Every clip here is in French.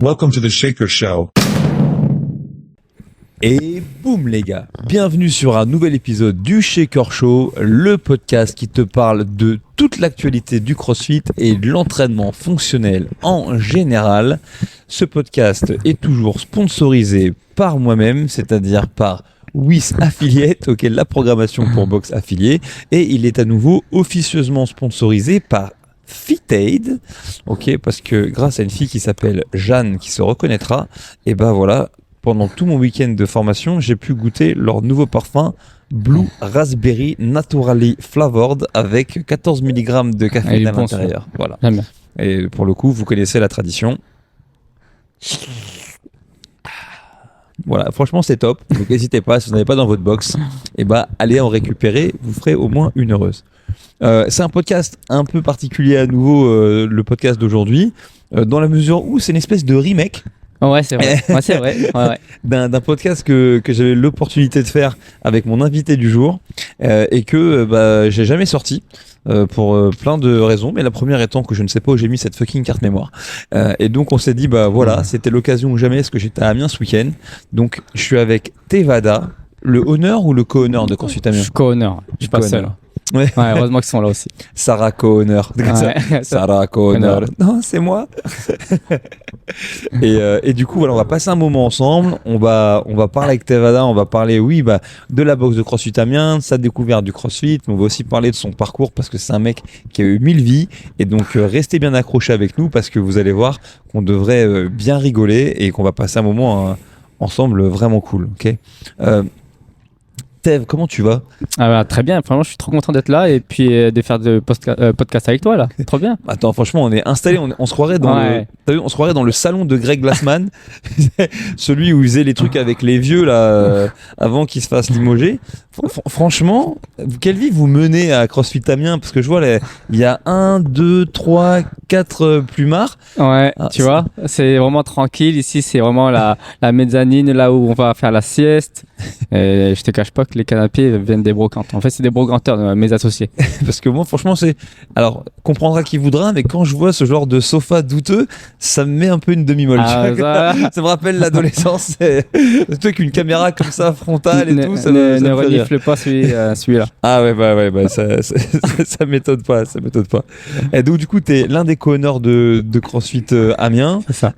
Welcome to the Shaker Show. Et boum les gars, bienvenue sur un nouvel épisode du Shaker Show, le podcast qui te parle de toute l'actualité du CrossFit et de l'entraînement fonctionnel en général. Ce podcast est toujours sponsorisé par moi-même, c'est-à-dire par WIS Affiliate, la programmation pour box affilié, et il est à nouveau officieusement sponsorisé par FitAid, parce que grâce à une fille qui s'appelle Jeanne qui se reconnaîtra, et ben voilà, pendant tout mon week-end de formation, j'ai pu goûter leur nouveau parfum Blue Raspberry Naturally Flavored avec 14 mg de caféine à l'intérieur. Voilà. Et pour le coup, vous connaissez la tradition. Voilà, franchement c'est top. Donc n'hésitez pas, si vous n'avez pas dans votre box, allez en récupérer, vous ferez au moins une heureuse. C'est un podcast un peu particulier à nouveau, le podcast d'aujourd'hui, dans la mesure où c'est une espèce de remake. Ouais, c'est vrai. Ouais. d'un podcast que j'avais l'opportunité de faire avec mon invité du jour et que j'ai jamais sorti pour plein de raisons, mais la première étant que je ne sais pas où j'ai mis cette fucking carte mémoire. Et donc on s'est dit c'était l'occasion ou jamais, parce que j'étais à Amiens ce week-end. Donc je suis avec Tevada, le honneur ou le co-honneur de CrossFit Amiens. Je suis co-honneur, je suis pas seul. Ouais, heureusement qu'ils sont là aussi. Sarah co-honneur. Ouais. Sarah co-honneur. Non, c'est moi. et du coup, voilà, on va passer un moment ensemble. On va parler avec Tevada. On va parler, de la boxe de CrossFit Amiens, de sa découverte du CrossFit. Mais on va aussi parler de son parcours parce que c'est un mec qui a eu 1000 vies. Et donc, restez bien accrochés avec nous parce que vous allez voir qu'on devrait bien rigoler et qu'on va passer un moment ensemble vraiment cool. Ok. Tev, comment tu vas ? Très bien, vraiment je suis trop content d'être là et puis de faire de podcast avec toi là, trop bien. Attends, franchement on est installé, on se croirait on se croirait dans le salon de Greg Glassman, celui où il faisait les trucs avec les vieux là, avant qu'ils se fassent limoger. Franchement, quelle vie vous menez à CrossFit Amiens ? Parce que je vois, il y a 1, 2, 3, 4 plumards. Ouais, tu vois, c'est vraiment tranquille. Ici, c'est vraiment la mezzanine, là où on va faire la sieste. Et je te cache pas que les canapés viennent des brocantes. En fait, c'est des brocanteurs, mes associés. Parce que moi, franchement, alors, comprendra qui voudra, mais quand je vois ce genre de sofa douteux, ça me met un peu une demi-molle. Ça me rappelle l'adolescence. Surtout avec une caméra comme ça, frontale et tout. Ça ne renifle pas celui-là. Ah ouais, ça m'étonne pas, Et donc, du coup, t'es l'un des co-honneurs de CrossFit Amiens. C'est ça.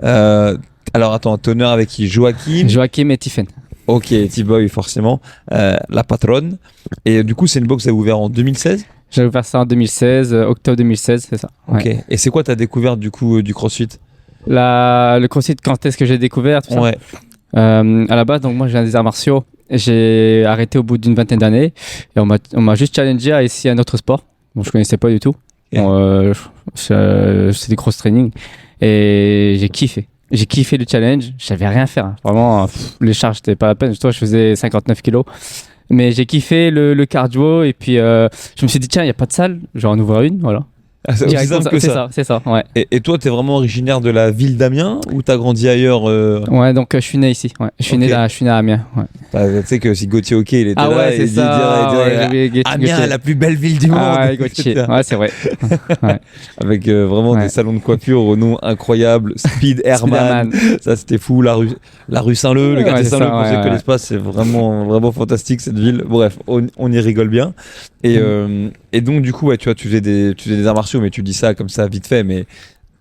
Alors, attends, t'es honneur avec qui ? Joachim et Tiffen. Ok, T-Boy, forcément, la patronne. Et du coup, c'est une box que vous avez ouvert en 2016 ? J'ai ouvert ça en 2016, octobre 2016, c'est ça. Ok. Ouais. Et c'est quoi ta découverte du coup du CrossFit ? Le CrossFit, quand est-ce que j'ai découvert tout ça ? Ouais. À la base, donc moi, je viens des arts martiaux. J'ai arrêté au bout d'une vingtaine d'années et on m'a juste challengé à essayer un autre sport. Bon, je connaissais pas du tout. Okay. C'était cross-training et j'ai kiffé. J'ai kiffé le challenge, je savais rien faire. Vraiment, les charges, c'était pas la peine. Toi, je faisais 59 kilos. Mais j'ai kiffé le cardio et puis je me suis dit, tiens, il n'y a pas de salle, je vais en ouvrir une, voilà. Ah, c'est aussi simple que ça. C'est ça, ouais. Et toi, t'es vraiment originaire de la ville d'Amiens ou t'as grandi ailleurs Ouais, donc je suis né ici. Ouais. Je suis né à Amiens. Ouais. Tu sais que si Gauthier il était là, ouais, il dirait Amiens, la plus belle ville du monde. Ouais, Gauthier. Ouais, c'est vrai. Ouais. Avec vraiment des salons de coiffure au nom incroyable, Speed Airman. Ça, c'était fou. La rue Saint-Leu, le quartier Saint-Leu, pour ceux qui connaissent pas, c'est vraiment fantastique cette ville. Bref, on y rigole bien. Et donc du coup, tu faisais des arts martiaux, mais tu dis ça comme ça vite fait, mais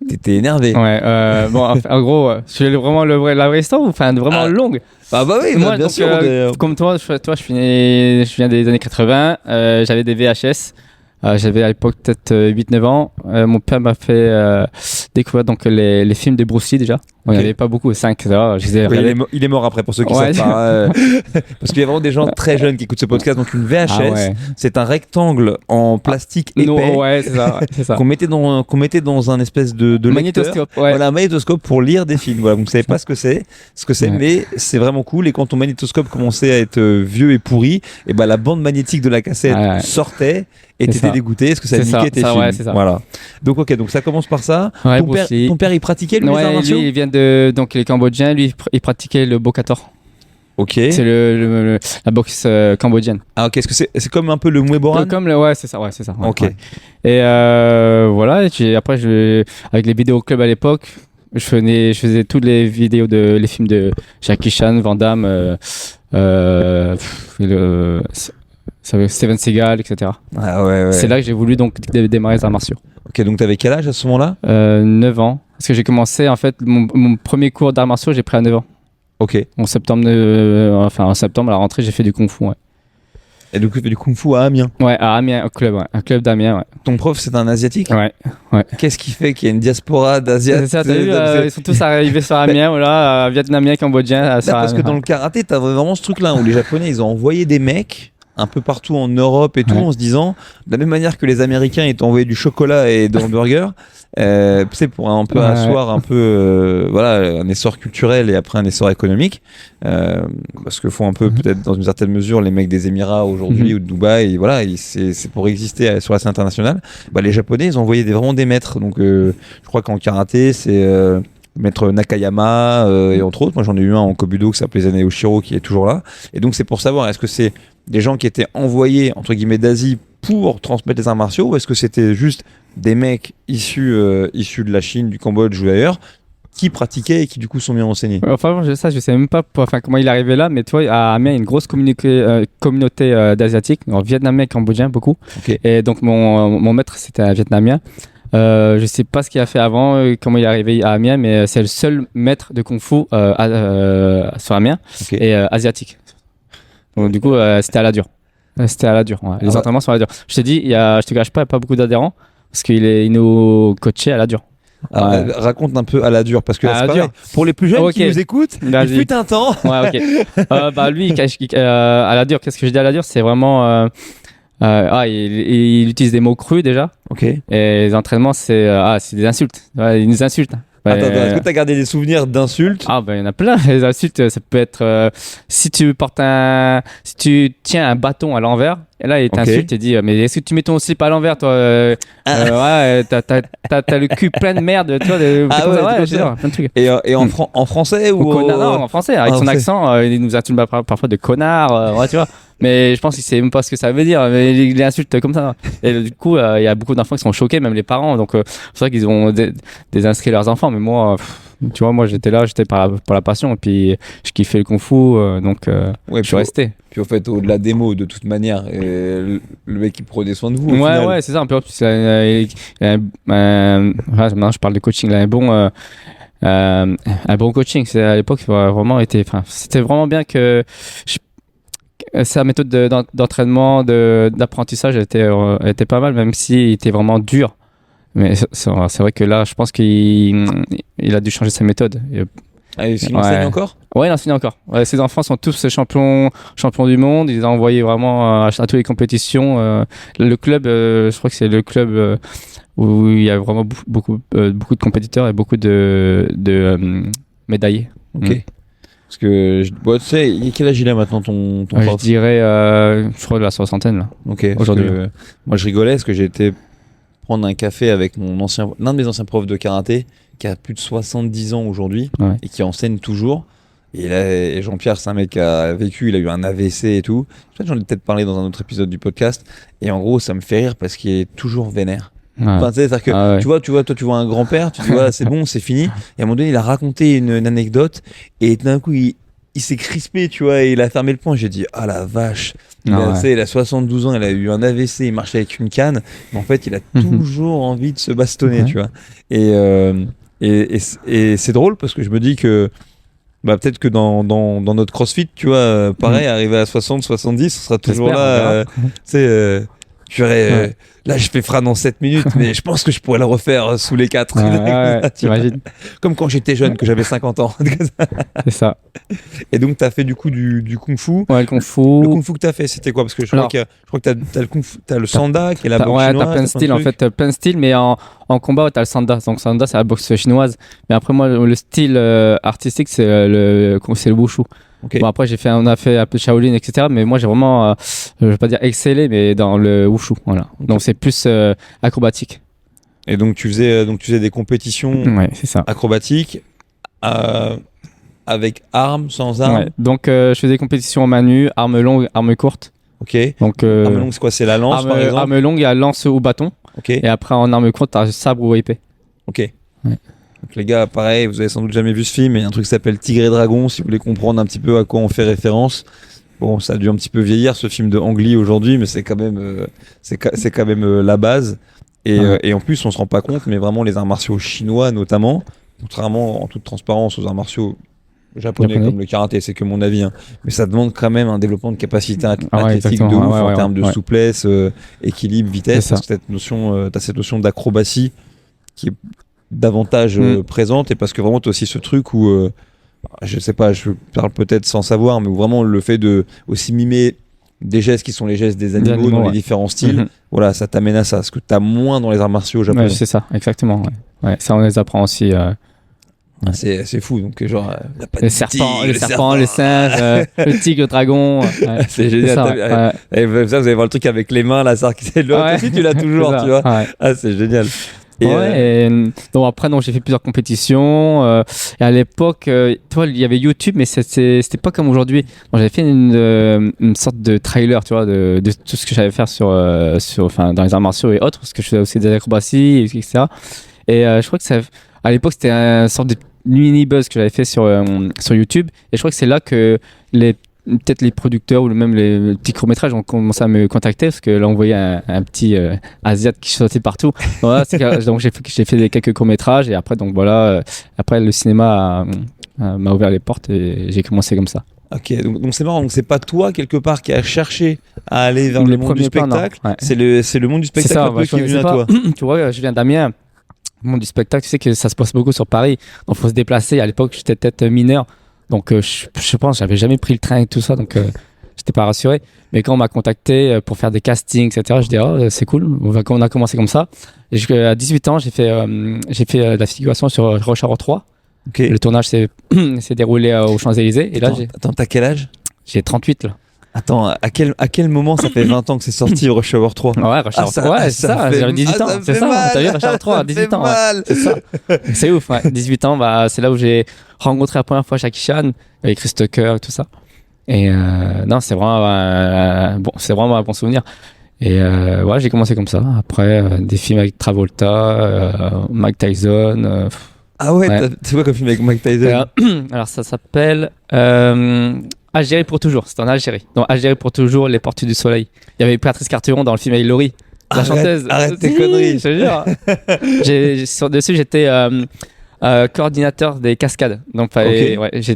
t'étais énervé. Ouais. Bon, en gros, c'est vraiment la vraie histoire ou enfin vraiment longue. Ah bah oui, moi, bien donc, sûr. Comme toi, je viens des années 80. J'avais des VHS. J'avais à l'époque peut-être 8-9 ans. Mon père m'a fait découvrir donc les films de Bruce Lee déjà. Il n'y avait pas beaucoup, 5. Il est mort après pour ceux qui savent pas. Parce qu'il y a vraiment des gens très jeunes qui écoutent ce podcast. Donc une VHS, c'est un rectangle en plastique épais c'est ça. qu'on mettait dans un espèce de magnétoscope. Voilà, un magnétoscope pour lire des films. Voilà, vous ne savez pas ce que c'est, mais c'est vraiment cool. Et quand ton magnétoscope commençait à être vieux et pourri, et la bande magnétique de la cassette sortait. Et t'étais dégoûté, est-ce que ça niquait tes films ? Ouais, c'est ça. Voilà. Donc donc ça commence par ça. Ouais, ton père, il pratiquait les arts martiaux ? Lui, il vient donc les Cambodgiens. Lui, il pratiquait le Bokator. Ok. C'est la boxe cambodgienne. Ah ok, est-ce que c'est comme un peu le Muay Boran ? Ouais, c'est ça. Ouais, ok. Ouais. Et voilà. Après, avec les vidéoclubs à l'époque, Je faisais toutes les vidéos les films de Jackie Chan, Van Damme, Steven Seagal, etc. Ah ouais. C'est là que j'ai voulu donc démarrer les arts martiaux. Ok, donc t'avais quel âge à ce moment-là? 9 ans. Parce que j'ai commencé, en fait, mon premier cours d'arts martiaux, j'ai pris à 9 ans. Ok. En septembre, en septembre, à la rentrée, j'ai fait du kung-fu, ouais. Et donc tu fais du kung-fu à Amiens? Ouais, à Amiens, un club d'Amiens, ouais. Ton prof, c'est un Asiatique? Ouais. Qu'est-ce qui fait qu'il y a une diaspora d'Asiates? C'est ça, t'as vu, ils sont tous arrivés sur Amiens, voilà, Vietnamiens, Cambodgiens. Parce que dans le karaté, t'as vraiment ce truc-là où les Japonais, ils ont envoyé des mecs un peu partout en Europe et tout, en se disant, de la même manière que les Américains, ils t'ont envoyé du chocolat et des hamburgers, tu sais, pour un peu asseoir un peu, un essor culturel et après un essor économique, parce que font un peu, peut-être dans une certaine mesure, les mecs des Émirats aujourd'hui ou de Dubaï, et voilà, c'est pour exister sur la scène internationale. Bah, les Japonais, ils ont envoyé vraiment des maîtres. Donc, je crois qu'en karaté, c'est maître Nakayama et entre autres. Moi, j'en ai eu un en Kobudo qui s'appelait Zane Oshiro, qui est toujours là. Et donc, c'est pour savoir, est-ce que c'est des gens qui étaient envoyés, entre guillemets, d'Asie pour transmettre les arts martiaux, ou est-ce que c'était juste des mecs issus de la Chine, du Cambodge ou d'ailleurs, qui pratiquaient et qui du coup sont bien renseignés? Enfin, je sais même pas comment il est arrivé là, mais tu vois, à Amiens, il y a une grosse communauté d'Asiatiques, vietnamiens et cambodgiens, beaucoup. Okay. Et donc, mon maître, c'était un vietnamien. Je sais pas ce qu'il a fait avant, comment il est arrivé à Amiens, mais c'est le seul maître de kung-fu sur Amiens et asiatique. Donc, du coup, c'était à la dure. C'était à la dure. Ouais. Les entraînements sont à la dure. Je t'ai dit, je te cache pas, il n'y a pas beaucoup d'adhérents parce qu'il nous coachait à la dure. Alors, raconte un peu à la dure, parce que là, c'est pareil. Pour les plus jeunes qui nous écoutent, il fut un temps. Ouais, ok. Lui, à la dure, qu'est-ce que je dis à la dure? C'est vraiment. Il utilise des mots crus déjà. Ok. Et les entraînements, c'est des insultes. Ouais, il nous insulte. Attends, est-ce que tu as gardé des souvenirs d'insultes? Ah, ben il y en a plein. Les insultes, ça peut être si tu tiens un bâton à l'envers, et là il t'insulte et dit mais est-ce que tu mets ton slip à l'envers, toi? Ouais, t'as le cul plein de merde, toi. Plein de trucs. Et en français ou non, en français, avec son accent, il nous insulte parfois de connard, ouais, tu vois. Mais je pense qu'il sait même pas ce que ça veut dire, mais il les insulte comme ça. Et du coup, il y a beaucoup d'enfants qui sont choqués, même les parents. Donc, c'est vrai qu'ils ont désinscrit leurs enfants. Mais moi, tu vois, j'étais pour la passion. Et puis, je kiffais le kung-fu, donc je suis resté. Puis, au fait, au-delà des mots, de toute manière, le mec, il prenait soin de vous. Ouais, c'est ça. Un peu plus, maintenant, je parle de coaching. Il a un bon coaching. À l'époque, c'était vraiment bien que sa méthode d'entraînement, d'apprentissage était pas mal, même s'il était vraiment dur. Mais c'est vrai que là, je pense qu'il a dû changer sa méthode. Il enseigne encore? Ouais, il enseigne encore. Ouais, ses enfants sont tous champions du monde. Il les a envoyés vraiment à toutes les compétitions. Le club, je crois que c'est le club où il y a vraiment beaucoup de compétiteurs et beaucoup de médaillés. Ok. Parce que, tu sais, quel âge il a maintenant ton prof? Je dirais, je crois, de la soixantaine, là. Ok. Aujourd'hui. Moi, je rigolais parce que j'ai été prendre un café avec l'un de mes anciens profs de karaté qui a plus de 70 ans aujourd'hui et qui enseigne toujours. Et là, Jean-Pierre, c'est un mec qui a vécu, il a eu un AVC et tout. J'en ai peut-être parlé dans un autre épisode du podcast. Et en gros, ça me fait rire parce qu'il est toujours vénère. Enfin, c'est-à-dire que tu vois un grand-père, tu dis c'est bon, c'est fini. Et à un moment donné, il a raconté une anecdote et d'un coup, il s'est crispé, tu vois, et il a fermé le poing. J'ai dit, ah la vache. Il a 72 ans, il a eu un AVC, il marchait avec une canne. Mais en fait, il a toujours envie de se bastonner, tu vois. Et c'est drôle parce que je me dis que peut-être que dans notre CrossFit, tu vois, pareil, arrivé à 60, 70, on sera toujours là. Là, je fais Fran en 7 minutes, mais je pense que je pourrais le refaire sous les 4. T'imagines. Comme quand j'étais jeune, que j'avais 50 ans. C'est ça. Et donc, tu as fait du coup du kung-fu. Ouais, le kung-fu. Le kung-fu que tu as fait, c'était quoi? Parce que je crois que t'as le sanda qui est la boxe chinoise. T'as plein de styles, en fait, plein de styles, mais en combat, t'as le sanda. Donc, sanda, c'est la boxe chinoise. Mais après, moi, le style artistique, c'est le wushu. Okay. Bon, après, on a fait un peu de Shaolin, etc. Mais moi, j'ai vraiment, je vais pas dire excellé, mais dans le wushu. Voilà. Okay. Donc, c'est plus acrobatique. Et donc, tu faisais des compétitions c'est ça. Acrobatiques avec armes, sans armes. Ouais. Donc, je faisais des compétitions en main nue, armes longues, armes courtes. Ok. Donc, arme longue, c'est quoi? C'est la lance, par exemple? Arme longue, il y a lance ou bâton. Ok. Et après, en arme courte, t'as sabre ou épée. Ok. Ouais. Donc les gars, pareil, vous avez sans doute jamais vu ce film, mais il y a un truc qui s'appelle Tigre et Dragon, si vous voulez comprendre un petit peu à quoi on fait référence. Bon, ça a dû un petit peu vieillir ce film de Ang Lee aujourd'hui, mais c'est quand même, c'est quand même la base. Et en plus, on se rend pas compte, mais vraiment les arts martiaux chinois notamment, contrairement en toute transparence aux arts martiaux japonais comme le karaté, c'est que mon avis, hein. Mais ça demande quand même un développement de capacité athlétique de ouf en termes de souplesse, équilibre, vitesse, parce que t'as cette notion d'acrobatie qui est davantage présente, et parce que vraiment t'as aussi ce truc où je sais pas, je parle peut-être sans savoir, mais où vraiment le fait de aussi mimer des gestes qui sont les gestes des animaux dans les différents styles, voilà, ça t'amène à ça, ce que t'as moins dans les arts martiaux japonais. C'est ça, exactement. Ouais, ça on les apprend aussi. C'est fou, donc genre le serpent, le singe, le tigre, le dragon. C'est génial. Ça, vous allez voir le truc avec les mains là, ça c'est l'autre aussi, tu l'as toujours, tu vois. Ah, c'est génial. Et donc après, j'ai fait plusieurs compétitions. Et à l'époque, toi, il y avait YouTube, mais c'était pas comme aujourd'hui. J'avais fait une sorte de trailer, tu vois, de tout ce que j'allais faire dans les arts martiaux et autres, parce que je faisais aussi des acrobaties, etc. Et je crois que à l'époque, c'était une sorte de mini buzz que j'avais fait sur YouTube. Et je crois que c'est là que peut-être les producteurs ou même les petits courts-métrages ont commencé à me contacter, parce que là on voyait un petit Asiate qui sautait partout. Voilà, donc j'ai fait quelques courts-métrages, et après après le cinéma m'a ouvert les portes et j'ai commencé comme ça. Ok, donc c'est marrant, donc c'est pas toi quelque part qui a cherché à aller vers le monde du spectacle, c'est le monde du spectacle un peu qui est venu à toi. Tu vois, je viens d'Amiens. Le monde du spectacle, tu sais que ça se passe beaucoup sur Paris, donc il faut se déplacer. À l'époque, j'étais peut-être mineur, donc je pense j'avais jamais pris le train et tout ça, donc j'étais pas rassuré. Mais quand on m'a contacté pour faire des castings, etc., je dis c'est cool, on a commencé comme ça. Et à 18 ans, j'ai fait la figuration sur Rush Hour 3. Okay. Le tournage s'est déroulé aux Champs-Élysées. Et là, t'as quel âge? J'ai 38 là. Attends, à quel moment ça fait 20 ans que c'est sorti Rush Hour 3? Ouais, Rush Hour 3, c'est ça, j'avais 18 ans, c'est ça, t'as vu Rush Hour 3 à 18 ans, c'est ça. C'est ouf, 18 ans, c'est là où j'ai rencontré la première fois Jackie Chan, avec Chris Tucker et tout ça. Et non, c'est vraiment un bon souvenir. Et j'ai commencé comme ça. Après, des films avec Travolta, Mike Tyson. Ah ouais. C'est quoi comme film avec Mike Tyson? Alors ça s'appelle Algérie pour toujours, c'est en Algérie. Donc Algérie pour toujours, Les Portes du Soleil. Il y avait Patrice Carteron dans le film avec Laurie, la chanteuse. Arrête tes conneries. Je te jure. Dessus, j'étais coordinateur des cascades. Donc je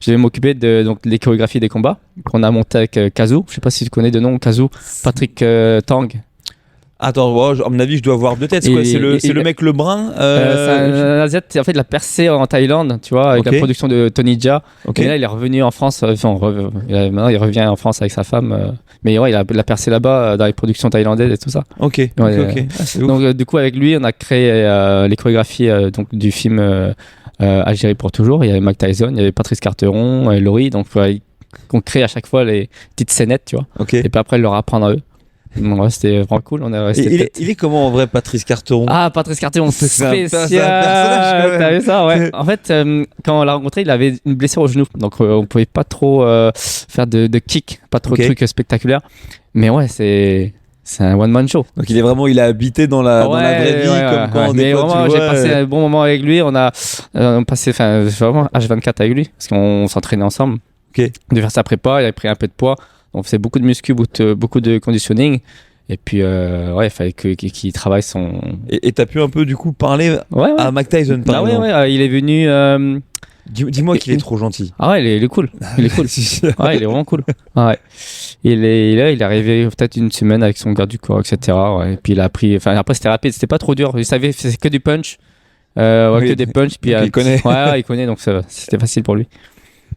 devais m'occuper de les chorégraphies des combats qu'on a monté avec Kazoo. Je sais pas si tu connais de nom, Kazoo. Patrick Tang. Attends, à mon avis, je dois avoir deux têtes. C'est le mec le brun. C'est un Asiate. En fait, il a percé en Thaïlande, tu vois, avec la production de Tony Jaa. Et là, il est revenu en France. Maintenant, il revient en France avec sa femme. Mais ouais, il a percé là-bas dans les productions thaïlandaises et tout ça. Ok. Donc, du coup, avec lui, on a créé les chorégraphies du film Algérie pour toujours. Il y avait Mike Tyson, il y avait Patrice Carteron, Laurie. Donc, on crée à chaque fois les petites scénettes, tu vois. Et puis après, leur apprendre à eux. Bon, c'était vraiment cool. Il est comment en vrai, Patrice Carteron? Ah, Patrice Carteron, spécial. C'est un personnage. T'as vu ça, ouais. En fait, quand on l'a rencontré, il avait une blessure au genou, donc on pouvait pas trop faire de kick, pas trop de trucs spectaculaires. Mais ouais, c'est un one man show. Donc il a habité dans la vraie vie, comme quand mais vraiment, j'ai passé un bon moment avec lui. On a passé vraiment H24 avec lui, parce qu'on s'entraînait ensemble. De faire sa prépa, il avait pris un peu de poids. On faisait beaucoup de muscu, beaucoup de conditioning. Et puis, il fallait qu'il travaille son... Et t'as pu un peu, du coup, parler à Mike Tyson, par exemple. Il est venu... Dis-moi qu'il est trop gentil. Ah ouais, il est cool. Il est cool. Ouais, il est vraiment cool. Ouais. Il est arrivé peut-être une semaine avec son garde du corps, etc. Ouais. Et puis il a appris... Après, c'était rapide. C'était pas trop dur. Il savait c'est que du punch. Que des punch. Puis, il connaît. Ouais, il connaît. Donc, c'était facile pour lui.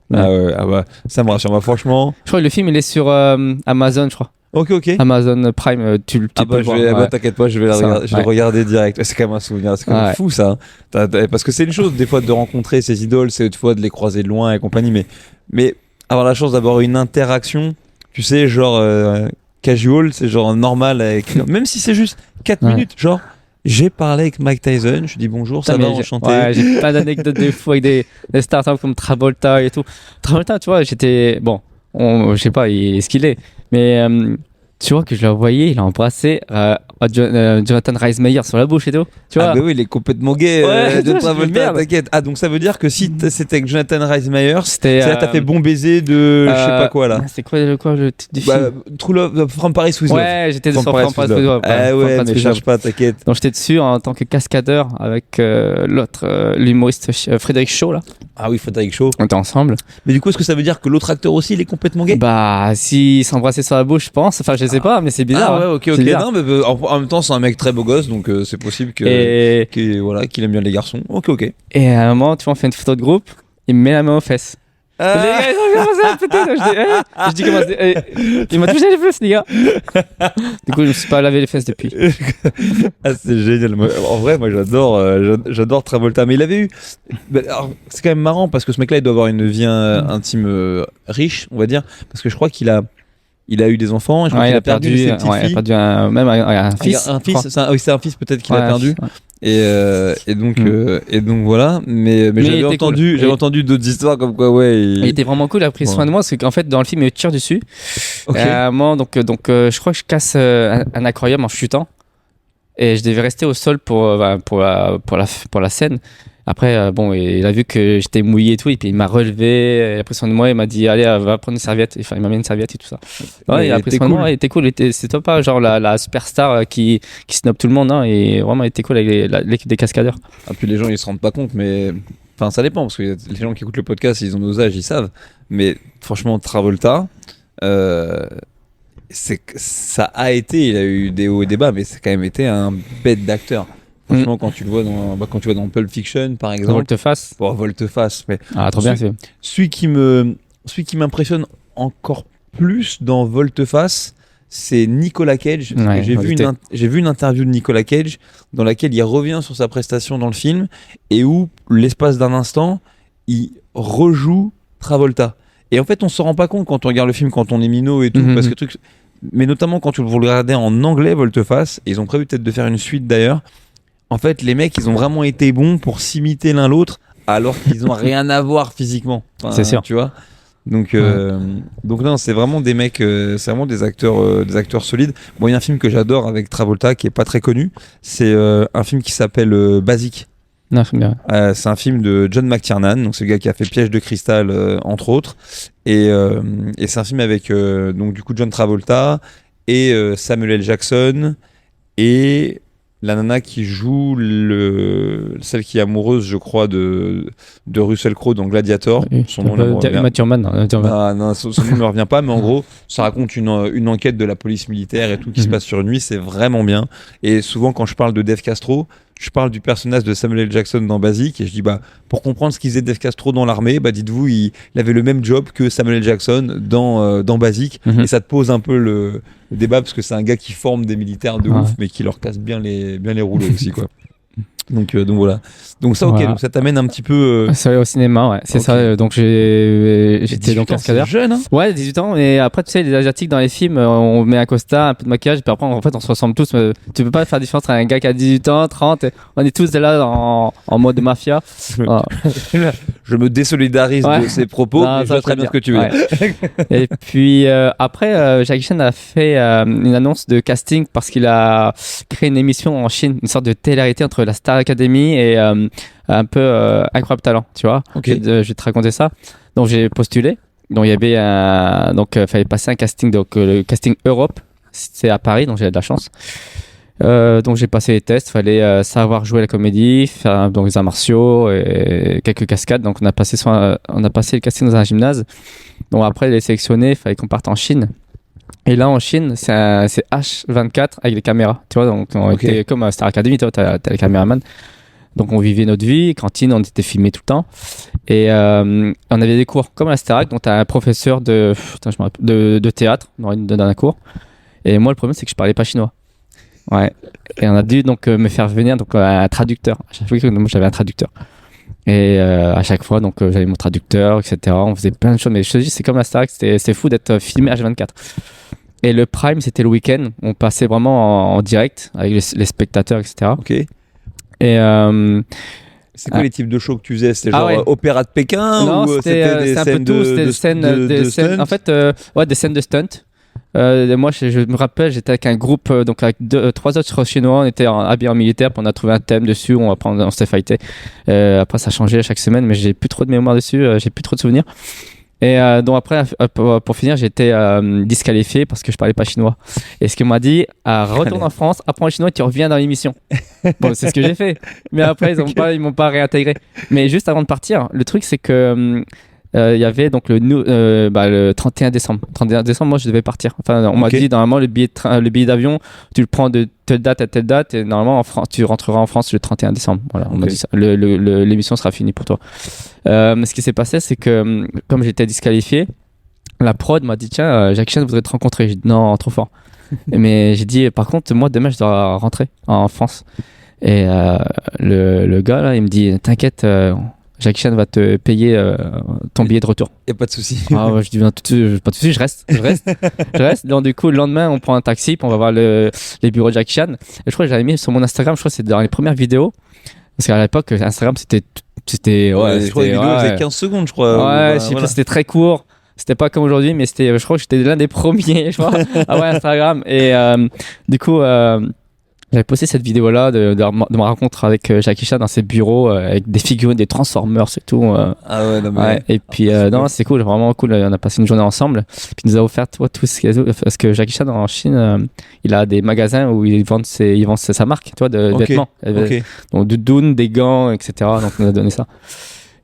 Ouais. Ah ouais, ça me rassure. Franchement... Je crois que le film, il est sur Amazon, je crois. Ok. Amazon Prime, tu peux le voir. T'inquiète pas, je vais le regarder direct. C'est quand même un souvenir, c'est quand même fou ça. Parce que c'est une chose des fois de rencontrer ses idoles, c'est une fois de les croiser de loin et compagnie, mais avoir la chance d'avoir une interaction, tu sais, genre casual, c'est genre normal, même si c'est juste 4 minutes, genre j'ai parlé avec Mike Tyson, je lui dis bonjour, ça va, enchanté. Ouais, j'ai pas d'anecdotes de fou avec des startups comme Travolta et tout. Travolta, tu vois, j'étais... Bon, je sais pas, ce qu'il est, mais tu vois que je l'ai envoyé, il a embrassé Jonathan Rhys Meyers sur la bouche et tout. Tu vois. Ah bah oui, il est complètement gay, Ouais, John je dis, Travolta, merde. t'inquiète. Ah donc ça veut dire que si c'était avec Jonathan Rhys Meyers, C'était. c'est là t'as fait bon baiser de je sais pas quoi là. C'est quoi le titre du Bah, film? True Love, From Paris with Love. Ouais, j'étais From sur Paris From with Paris with Love. Love. Ah From ouais, Paris mais with cherche Love. pas, t'inquiète. Donc j'étais dessus en tant que cascadeur avec l'autre, l'humoriste Frédéric Shaw là. Ah oui, Frédéric Shaw. On était ensemble. Mais du coup, est-ce que ça veut dire que l'autre acteur aussi, il est complètement gay? Bah, s'ils s'embrassaient sur la bouche, je pense. Enfin, je sais pas, mais c'est bizarre. Ah ouais, hein. ok, C'est ok. bizarre. Non, mais en même temps, c'est un mec très beau gosse, donc c'est possible Et, voilà, qu'il aime bien les garçons. Ok, ok. et à un moment, tu vois, on fait une photo de groupe, il me met la main aux fesses. Les Ah, gars, ils ont commencé à péter. Je dis comment c'est. Il m'a touché les fesses, les gars. Du coup, je me suis pas lavé les fesses depuis. ah, c'est génial. En vrai, moi, j'adore Travolta. Mais il avait eu. Alors, c'est quand même marrant parce que ce mec-là, il doit avoir une vie intime riche, on va dire, parce que je crois qu'il a eu des enfants. Et je crois Ouais, qu'il il a perdu ses petites il a filles. perdu même un fils. Un je crois. fils, c'est un fils peut-être qu'il Ouais, a perdu. ouais. Et donc voilà. Mais Mais il j'avais était entendu, cool. j'avais entendu d'autres histoires comme quoi, ouais. Il était vraiment cool, il a pris soin de moi parce qu'en fait, dans le film, il me tire dessus. Ok. Et à un moment, donc, je crois que je casse un aquarium en chutant. Et je devais rester au sol pour la scène. Après, bon, il a vu que j'étais mouillé et tout, et puis il m'a relevé, il a pris soin de moi, il m'a dit, allez, va prendre une serviette. Enfin, il m'a mis une serviette et tout ça. Ouais, Mais il a pris t'es soin de cool. moi, il était cool. C'était pas genre la superstar qui snob tout le monde, hein, et vraiment, il était cool avec l'équipe des cascadeurs. Ah, puis les gens ils se rendent pas compte, mais enfin ça dépend parce que les gens qui écoutent le podcast ils ont nos âges, ils savent. Mais franchement, Travolta, ça a été, il a eu des hauts et des bas, mais c'est quand même été un bête d'acteur. Franchement, quand tu le vois dans Pulp Fiction par exemple, Volte-face. bon, volte-face, mais Ah, trop bien, c'est. celui qui m'impressionne encore plus dans Volte-face, c'est Nicolas Cage. Parce que Ouais, j'ai vu une interview de Nicolas Cage dans laquelle il revient sur sa prestation dans le film et où, l'espace d'un instant, il rejoue Travolta. Et en fait, on s'en rend pas compte quand on regarde le film, quand on est minot et tout, Mhm. parce que mais notamment quand vous le regardez en anglais, Volte-face, et ils ont prévu peut-être de faire une suite d'ailleurs. En fait, les mecs, ils ont vraiment été bons pour s'imiter l'un l'autre, alors qu'ils ont rien à voir physiquement. Enfin, C'est sûr. Tu vois. Donc non, c'est vraiment des mecs, c'est vraiment des acteurs solides. Bon, il y a un film que j'adore avec Travolta qui est pas très connu. C'est un film qui s'appelle Basique. Non, c'est bien. C'est un film de John McTiernan, donc c'est le gars qui a fait Piège de cristal entre autres. Et c'est un film avec donc du coup John Travolta et Samuel L. Jackson et la nana qui joue celle qui est amoureuse, je crois, de Russell Crowe dans Gladiator. Son nom là me revient. Mathieu Mann. Ah, non, son nom ne me revient pas, mais en gros, ça raconte une enquête de la police militaire et tout qui se passe sur une nuit. C'est vraiment bien. Et souvent, quand je parle de Dave Castro, je parle du personnage de Samuel L. Jackson dans Basique et je dis pour comprendre ce qu'il faisait Dave Castro dans l'armée, dites-vous il avait le même job que Samuel L. Jackson dans Basique et ça te pose un peu le débat parce que c'est un gars qui forme des militaires de ouf mais qui leur casse bien les rouleaux aussi quoi. Donc voilà. Donc ça ok, Voilà. donc ça t'amène un petit peu C'est au cinéma, ouais. C'est Ok. ça. Donc j'étais donc cascadeur. jeune hein. Ouais, 18 ans. Mais après, tu sais, les Asiatiques dans les films, on met un costard, un peu de maquillage, puis après, en fait, on se ressemble tous. Tu peux pas faire la différence entre un gars qui a 18 ans, 30. On est tous là en mode mafia. Ah. Je me désolidarise Ouais. de ces propos, Non, mais je ça, vois très bien ce que tu veux dire. Ouais. Et puis après, Jackie Chan a fait une annonce de casting parce qu'il a créé une émission en Chine, une sorte de télé-réalité entre la Star Academy et un peu Incroyable Talent, tu vois. Ok. Je vais te raconter ça. Donc j'ai postulé. Donc il y avait fallait passer un casting, donc le casting Europe, c'est à Paris, donc j'ai de la chance. Donc j'ai passé les tests, fallait savoir jouer la comédie, faire donc les arts martiaux et quelques cascades. Donc on a passé le casting dans un gymnase. Donc après les sélectionnés, il fallait qu'on parte en Chine. Et là en Chine, c'est H24 avec les caméras, tu vois. Donc on Ok. était comme à Star Academy, tu vois, t'as les caméramans. Donc on vivait notre vie, cantine, on était filmés tout le temps. Et on avait des cours comme à la Starac, donc t'as un professeur de théâtre dans un cours. Et moi le problème c'est que je parlais pas chinois. Ouais. Et on a dû donc me faire venir donc un traducteur. À chaque fois que moi j'avais un traducteur. Et à chaque fois donc j'avais mon traducteur, etc. On faisait plein de choses. Mais je te dis c'est comme la Starac, c'est fou d'être filmé H24. Et le prime c'était le week-end. On passait vraiment en direct avec les spectateurs, etc. Ok. Et C'est quoi les types de shows que tu faisais? C'était Ah genre ouais. Opéra de Pékin non, ou c'était des un scènes peu tout, c'était de des scènes, de des scènes stunt en fait des scènes de stunt. Moi, je me rappelle, j'étais avec un groupe, donc avec trois autres chinois. On était habillés en militaire, puis on a trouvé un thème dessus. On s'était fighté. Après, ça a changé à chaque semaine, mais j'ai plus trop de mémoire dessus. J'ai plus trop de souvenirs. Et donc après, pour finir, j'ai été disqualifié parce que je parlais pas chinois. Et ce qu'on m'a dit, retourne en France, apprends le chinois et tu reviens dans l'émission. Bon, c'est ce que j'ai fait. Mais après, ils m'ont pas réintégré. Mais juste avant de partir, le truc c'est que il y avait donc le 31 décembre. 31 décembre, moi je devais partir. Enfin, on m'a dit normalement le billet d'avion, tu le prends de telle date à telle date et normalement tu rentreras en France le 31 décembre. Voilà, on m'a dit ça. L'émission sera finie pour toi. Ce qui s'est passé, c'est que comme j'étais disqualifié, la prod m'a dit tiens, Jackie Chan voudrait te rencontrer. J'ai dit non, trop fort. Mais j'ai dit par contre moi demain je dois rentrer en France. Et le gars là, il me dit t'inquiète. Jackie Chan va te payer ton billet de retour. Y a pas de souci. Ah ouais, je dis pas de souci, je reste. Donc du coup, le lendemain, on prend un taxi, puis on va voir les bureaux de Jackie Chan. Et je crois que j'avais mis sur mon Instagram, je crois que c'était dans les premières vidéos. Parce qu'à l'époque, Instagram, c'était je crois que les vidéos faisaient 15 secondes, je crois. Ouais, je sais pas, c'était très court. C'était pas comme aujourd'hui, mais je crois que j'étais l'un des premiers, je crois, à voir Instagram. Et du coup, j'avais posté cette vidéo-là de ma rencontre avec Jackie Chan dans ses bureaux avec des figurines, des Transformers et tout. Ah ouais, non, mais ouais. Et puis, non, c'est cool, vraiment cool. On a passé une journée ensemble. Puis il nous a offert tout parce que Jackie Chan en Chine, il a des magasins où il vend sa marque, tu vois, de vêtements. Donc, doudoune, des gants, etc. Donc, on a donné ça.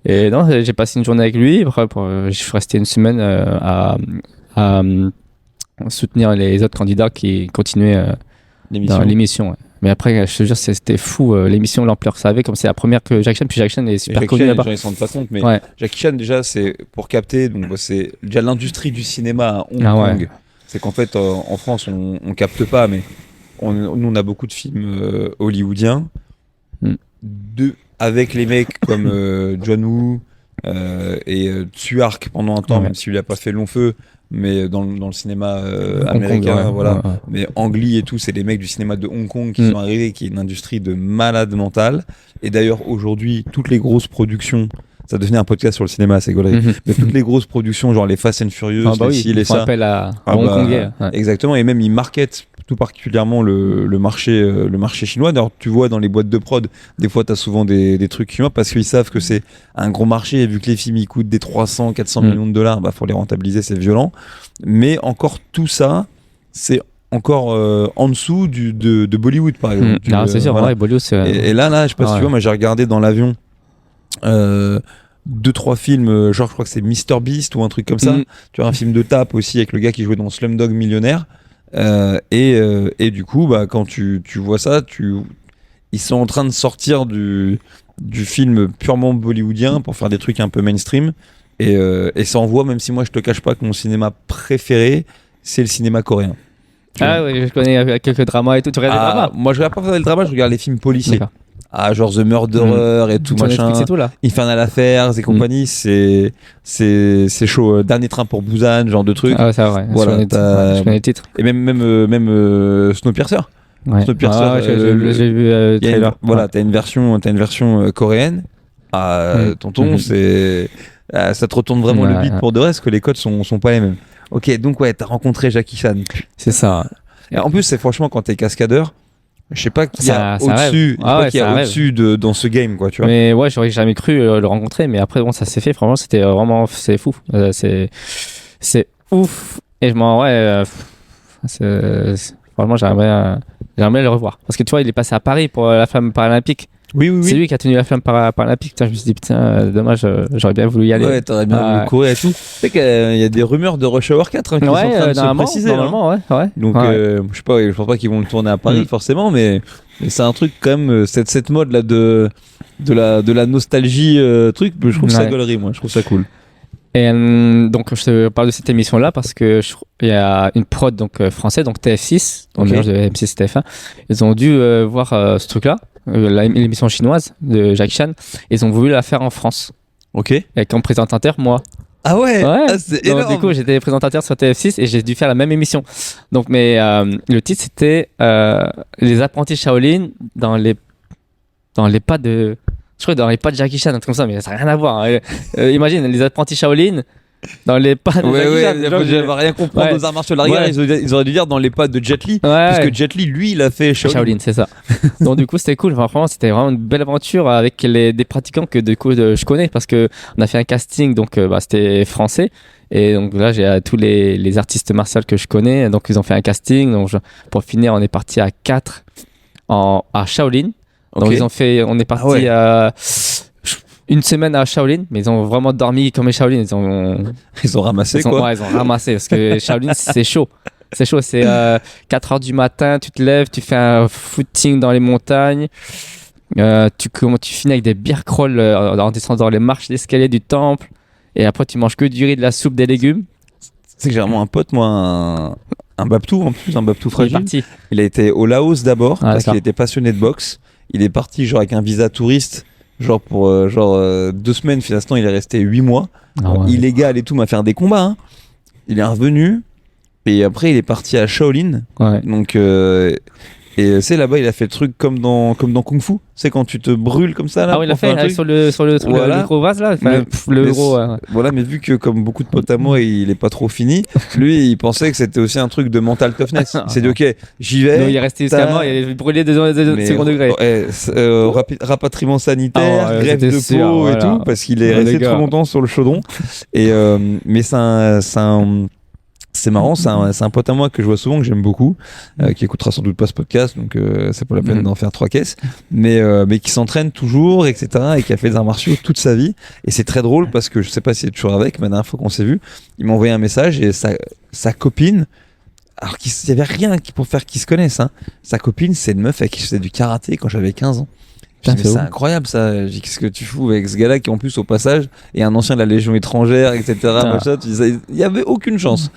Et non, j'ai passé une journée avec lui. Après, je suis resté une semaine à soutenir les autres candidats qui continuaient. Dans l'émission, ouais. Mais après, je te jure, c'était fou l'émission, l'ampleur que ça avait, comme c'est la première que Jackie Chan, puis Jackie Chan est super connu là-bas. Les gens ils s'en rendent pas compte, mais ouais. Jackie Chan déjà c'est pour capter, donc c'est déjà l'industrie du cinéma à Hong Kong. Ouais. C'est qu'en fait en France on capte pas, mais nous on a beaucoup de films hollywoodiens avec les mecs comme John Woo et Tsuark pendant un temps, même s'il a pas fait long feu. Mais dans le cinéma américain, voilà. Ouais. Mais Ang Lee et tout, c'est les mecs du cinéma de Hong Kong qui sont arrivés, qui est une industrie de malade mental. Et d'ailleurs, aujourd'hui, toutes les grosses productions, ça devenait un podcast sur le cinéma, c'est gaulerie. Mais toutes les grosses productions, genre les Fast and Furious, les ça. Appelle à Hong Kongais. Ouais. Exactement. Et même, ils marketent tout particulièrement le marché chinois. D'ailleurs, tu vois dans les boîtes de prod, des fois, tu as souvent des trucs chinois parce qu'ils savent que c'est un gros marché. Et vu que les films ils coûtent des 400 millions de dollars, faut les rentabiliser, c'est violent. Mais encore tout ça, c'est encore en dessous de Bollywood, par exemple. C'est sûr, voilà. Ouais, Bollywood, c'est... Et là, je sais pas si tu vois, moi j'ai regardé dans l'avion 2-3 films, genre je crois que c'est Mr Beast ou un truc comme ça. Tu vois, un film de tape aussi avec le gars qui jouait dans Slumdog Millionnaire. Et du coup, quand tu vois ça, ils sont en train de sortir du film purement bollywoodien pour faire des trucs un peu mainstream. Et ça envoie, même si moi je te cache pas que mon cinéma préféré, c'est le cinéma coréen. Oui, je connais quelques dramas et tout. Tu regardes les dramas? Moi je regarde pas le drama, je regarde les films policiers. D'accord. Genre The Murderer et tout machin. C'est tout, là. Infernal Affairs et compagnie, c'est chaud. Dernier train pour Busan, genre de trucs. Ah ouais, ça ouais. Voilà, je connais le titre. Et même Snowpiercer. Ouais. Snowpiercer, j'ai vu trailer. Voilà, t'as une version coréenne. Tonton, c'est ça te retourne vraiment le beat pour de reste, que les codes sont pas les mêmes. Ok, donc ouais, t'as rencontré Jackie Chan. C'est ça. Et en plus, c'est franchement quand t'es cascadeur. Je sais pas qu'il y a au-dessus, au-dessus dans ce game, quoi, tu vois. Mais ouais, j'aurais jamais cru le rencontrer, mais après, bon, ça s'est fait. Franchement, c'est fou. C'est ouf. Et franchement, j'aimerais le revoir. Parce que tu vois, il est passé à Paris pour la flamme paralympique. Oui. C'est lui qui a tenu la flamme paralympique. Je me suis dit, putain, dommage, j'aurais bien voulu y aller. Ouais, t'aurais bien voulu courir et tout. Tu sais qu'il y a des rumeurs de Rush Hour 4 qui sont en train de se préciser. Normalement, ouais. Donc, je sais pas, je pense pas qu'ils vont le tourner à Paris forcément, mais c'est un truc quand même, cette mode là de la nostalgie truc, je trouve ça gaulerie, moi, je trouve ça cool. Et donc je te parle de cette émission là parce que il y a une prod donc française, donc TF6, donc mélange de M6 et TF1. Ils ont dû voir ce truc là, l'émission chinoise de Jackie Chan. Ils ont voulu la faire en France. Ok. Et comme présentateur, moi. Ah ouais, c'est énorme. Donc, du coup, j'étais présentateur sur TF6 et j'ai dû faire la même émission. Donc, mais le titre c'était les apprentis Shaolin dans les pas de. Je crois dans les pas de Jackie Chan, un truc comme ça, mais ça n'a rien à voir. Imagine les apprentis Shaolin Dans les pas de Jackie Chan. Je vais rien comprendre Ouais. aux arts martiaux de la rigueur. Ouais. Ils auraient dû dire dans les pas de Jet Li. Ouais. Puisque Jet Li, lui, il a fait Shaolin, c'est ça. Donc du coup, c'était cool. Enfin, franchement, c'était vraiment une belle aventure avec des pratiquants que du coup je connais parce que on a fait un casting, donc c'était français. Et donc là, j'ai tous les artistes martiaux que je connais. Donc ils ont fait un casting. Donc pour finir, on est parti à 4 à Shaolin. Donc Ok. on est parti une semaine à Shaolin, mais ils ont vraiment dormi comme les Shaolin. Ils ont ramassé quoi. Ouais, ils ont ramassé parce que Shaolin, c'est chaud. C'est chaud, c'est 4 heures du matin, tu te lèves, tu fais un footing dans les montagnes, tu finis avec des beer crawls en descendant les marches d'escalier du temple, et après tu manges que du riz, de la soupe, des légumes. C'est que j'ai vraiment un pote, moi, un Babtou en plus, un Babtou Il est fragile. parti. Il a été au Laos d'abord parce d'accord. qu'il était passionné de boxe. Il est parti genre avec un visa touriste, genre pour 2 semaines. Finalement, il est resté 8 mois, Ah ouais. illégal et tout, m'a fait des combats. Hein. Il est revenu et après il est parti à Shaolin. Ouais. Donc et c'est là-bas, il a fait le truc comme dans Kung Fu. C'est quand tu te brûles comme ça là. Ah oui, il a pour faire fait un truc. sur le Voilà. gros vase là. Enfin, Mais- le mais gros. Ouais. Voilà, mais vu que comme beaucoup de potes à moi, il est pas trop fini, lui il pensait que c'était aussi un truc de mental toughness. Il s'est dit ok, j'y vais. Donc, il est resté jusqu'à t'as- mort et il est brûlé de mais, second degré. rapatriement sanitaire, Ah ouais, grève c'était de sûr, peau et voilà. tout, parce qu'il est Ouais, resté les gars. trop longtemps sur le chaudron. Et mais c'est marrant, c'est un pote à moi que je vois souvent, que j'aime beaucoup, qui écoutera sans doute pas ce podcast, donc c'est pas la peine d'en faire 3 caisses, mais qui s'entraîne toujours, etc., et qui a fait des arts martiaux toute sa vie. Et c'est très drôle parce que je sais pas s'il est toujours avec, mais la dernière fois qu'on s'est vu, il m'a envoyé un message et sa copine, alors qu'il y avait rien pour faire qu'ils se connaissent, hein. Sa copine, c'est une meuf avec qui je faisais du karaté quand j'avais 15 ans. Je dis, Putain, mais c'est c'est ouf. incroyable ça. Je dis, qu'est-ce que tu fous avec ce gars-là qui en plus au passage est un ancien de la Légion étrangère, etc. Machin. Tu dis, il y avait aucune chance.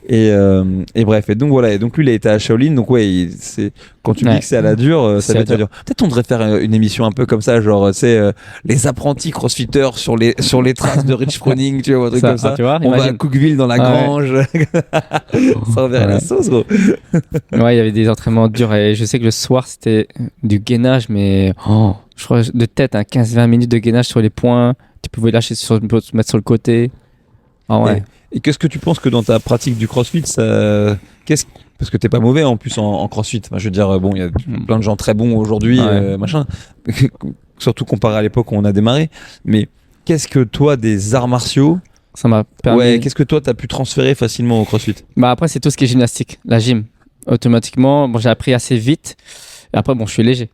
Et bref. Et donc voilà. Et donc lui, il a été à Shaolin. Donc ouais, c'est quand tu me dis que c'est à la dure, ça C'est va à être à la dure. Peut-être on devrait faire une émission un peu comme ça, genre c'est les apprentis crossfitters sur les traces de Rich Froning, tu vois, un truc comme ça. Tu vois, On va à imagine. Cookville dans la Ah ouais. grange. Ça enverrait la sauce, gros. Ouais, il y avait des entraînements durs et je sais que le soir c'était du gainage, mais je crois de tête, 15-20 minutes de gainage sur les points. Tu pouvais lâcher se mettre sur le côté. Ah ouais. Et qu'est-ce que tu penses que dans ta pratique du crossfit, parce que t'es pas mauvais en plus en crossfit. Enfin, je veux dire, bon, il y a plein de gens très bons aujourd'hui, Ouais. machin. Surtout comparé à l'époque où on a démarré. Mais qu'est-ce que toi, des arts martiaux, Ça m'a permis. qu'est-ce que toi t'as pu transférer facilement au crossfit? Bah après, c'est tout ce qui est gymnastique, la gym. Automatiquement, bon, j'ai appris assez vite. Et après, bon, je suis léger.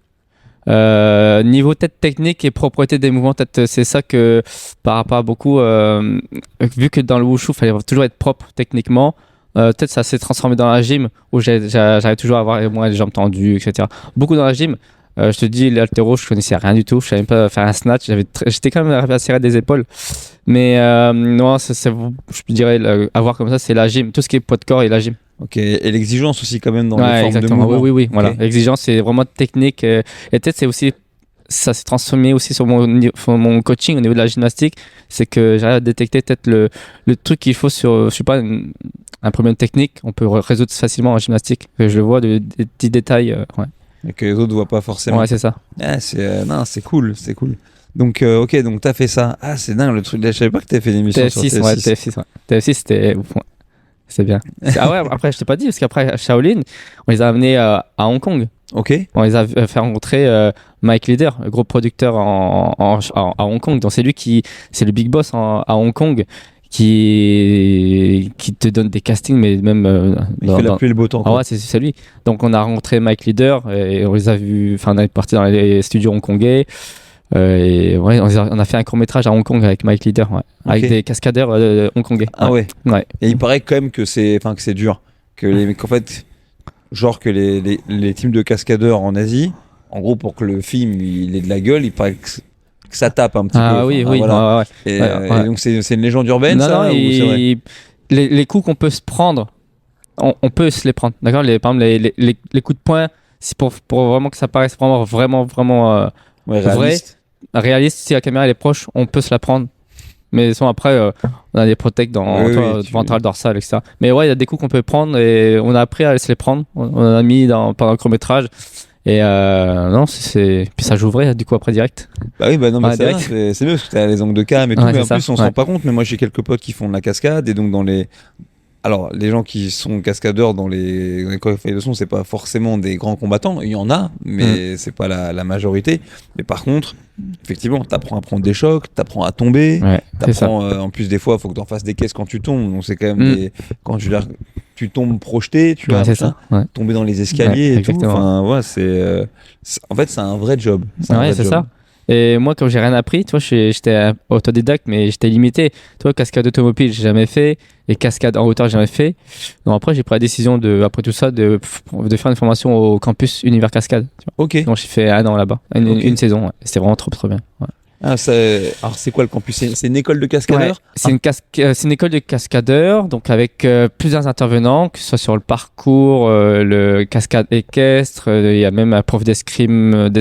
Niveau tête technique et propreté des mouvements, peut-être c'est ça que par rapport à beaucoup, vu que dans le wushu, il fallait toujours être propre techniquement, peut-être ça s'est transformé dans la gym où j'arrive toujours à avoir moi, les jambes tendues, etc. Beaucoup dans la gym. Je te dis, l'haltéro, je connaissais rien du tout. Je savais même pas faire un snatch. J'étais quand même arrivé à serrer des épaules. Mais non, je dirais, avoir comme ça, c'est la gym. Tout ce qui est poids de corps et la gym. Ok. Et l'exigence aussi quand même dans les Ouais, formes exactement. de mouvement. Oui. Voilà. Ok. L'exigence, c'est vraiment technique. Et peut-être, c'est aussi, ça s'est transformé aussi sur mon coaching au niveau de la gymnastique. C'est que j'arrive à détecter peut-être le truc qu'il faut sur, je sais pas, un problème technique. On peut résoudre facilement en gymnastique. Je le vois, des petits détails. Ouais. Et que les autres voient pas forcément. Ouais, c'est ça. Ah, non, c'est cool. Donc, ok, donc t'as fait ça. Ah, c'est dingue le truc. Je savais pas que t'avais fait l'émission sur TF6, TF6. ouais, TF6, ouais. TF6, c'était ouf, ouais. C'est bien. Ah ouais, après, je t'ai pas dit, parce qu'après, à Shaolin, on les a amenés à Hong Kong. Ok. On les a fait rencontrer Mike Leader, le gros producteur à Hong Kong. Donc, c'est le big boss à Hong Kong qui te donne des castings, mais même. Il fait la pluie et le beau temps. Ah quoi. ouais, c'est lui. Donc, on a rencontré Mike Leader et on les a vus. Enfin, on est parti dans les studios hongkongais. Et ouais, on a fait un court-métrage à Hong Kong avec Mike Leader, ouais, avec Ok. des cascadeurs hongkongais. Ah ouais. Ouais. Et il paraît quand même que c'est dur. Qu'en fait, genre que les teams de cascadeurs en Asie, en gros, pour que le film il ait de la gueule, il paraît que ça tape un petit peu. Ah oui, Enfin, oui. voilà. Ouais. Et, Ouais. et donc c'est une légende urbaine, Non, ça non, ou c'est vrai les coups qu'on peut se prendre, on peut se les prendre. D'accord. Par exemple, les coups de poing, c'est pour vraiment que ça paraisse vraiment Ouais, vrai. réaliste. Réaliste. Si la caméra elle est proche, on peut se la prendre. Mais sinon, après, on a des protects dans Oui, oui, ventral dorsal, etc. Mais ouais, il y a des coups qu'on peut prendre et on a appris à se les prendre. On en a mis pendant le court-métrage. Et non, puis ça j'ouvrais du coup après direct. Bah oui, bah non, mais Ouais, direct. c'est mieux parce que t'as les angles de cam et tout, Ouais, mais c'est en ça, plus, on s'en ouais. rend pas compte. Mais moi, j'ai quelques potes qui font de la cascade et donc alors, les gens qui sont cascadeurs dans les écoles de son, c'est pas forcément des grands combattants. Il y en a, mais c'est pas la majorité. Mais par contre, effectivement, t'apprends à prendre des chocs, t'apprends à tomber. Ouais, c'est ça. T'apprends, en plus, des fois, il faut que t'en fasses des caisses quand tu tombes. Donc, c'est quand même quand tu tombes projeté, tu vois, Ouais, c'est ça. Ouais. tomber dans les escaliers Ouais, et tout. exactement. Enfin, ouais, en fait, c'est un vrai job. Ouais, c'est ça. Et moi, comme j'ai rien appris, tu vois, j'étais autodidacte, mais j'étais limité. Tu vois, cascade automobile, j'ai jamais fait. Et cascade en hauteur, j'ai jamais fait. Donc après, j'ai pris la décision, après tout ça, de faire une formation au campus Univers Cascade. Tu vois. Ok. Donc j'ai fait 1 an là-bas, une saison. Ouais. C'était vraiment trop, trop bien. Ouais. Ah, alors, c'est quoi le campus? C'est une école de cascadeurs? Ouais, c'est une école de cascadeurs, donc avec plusieurs intervenants, que ce soit sur le parcours, le cascade équestre, il y a même un prof d'escrime,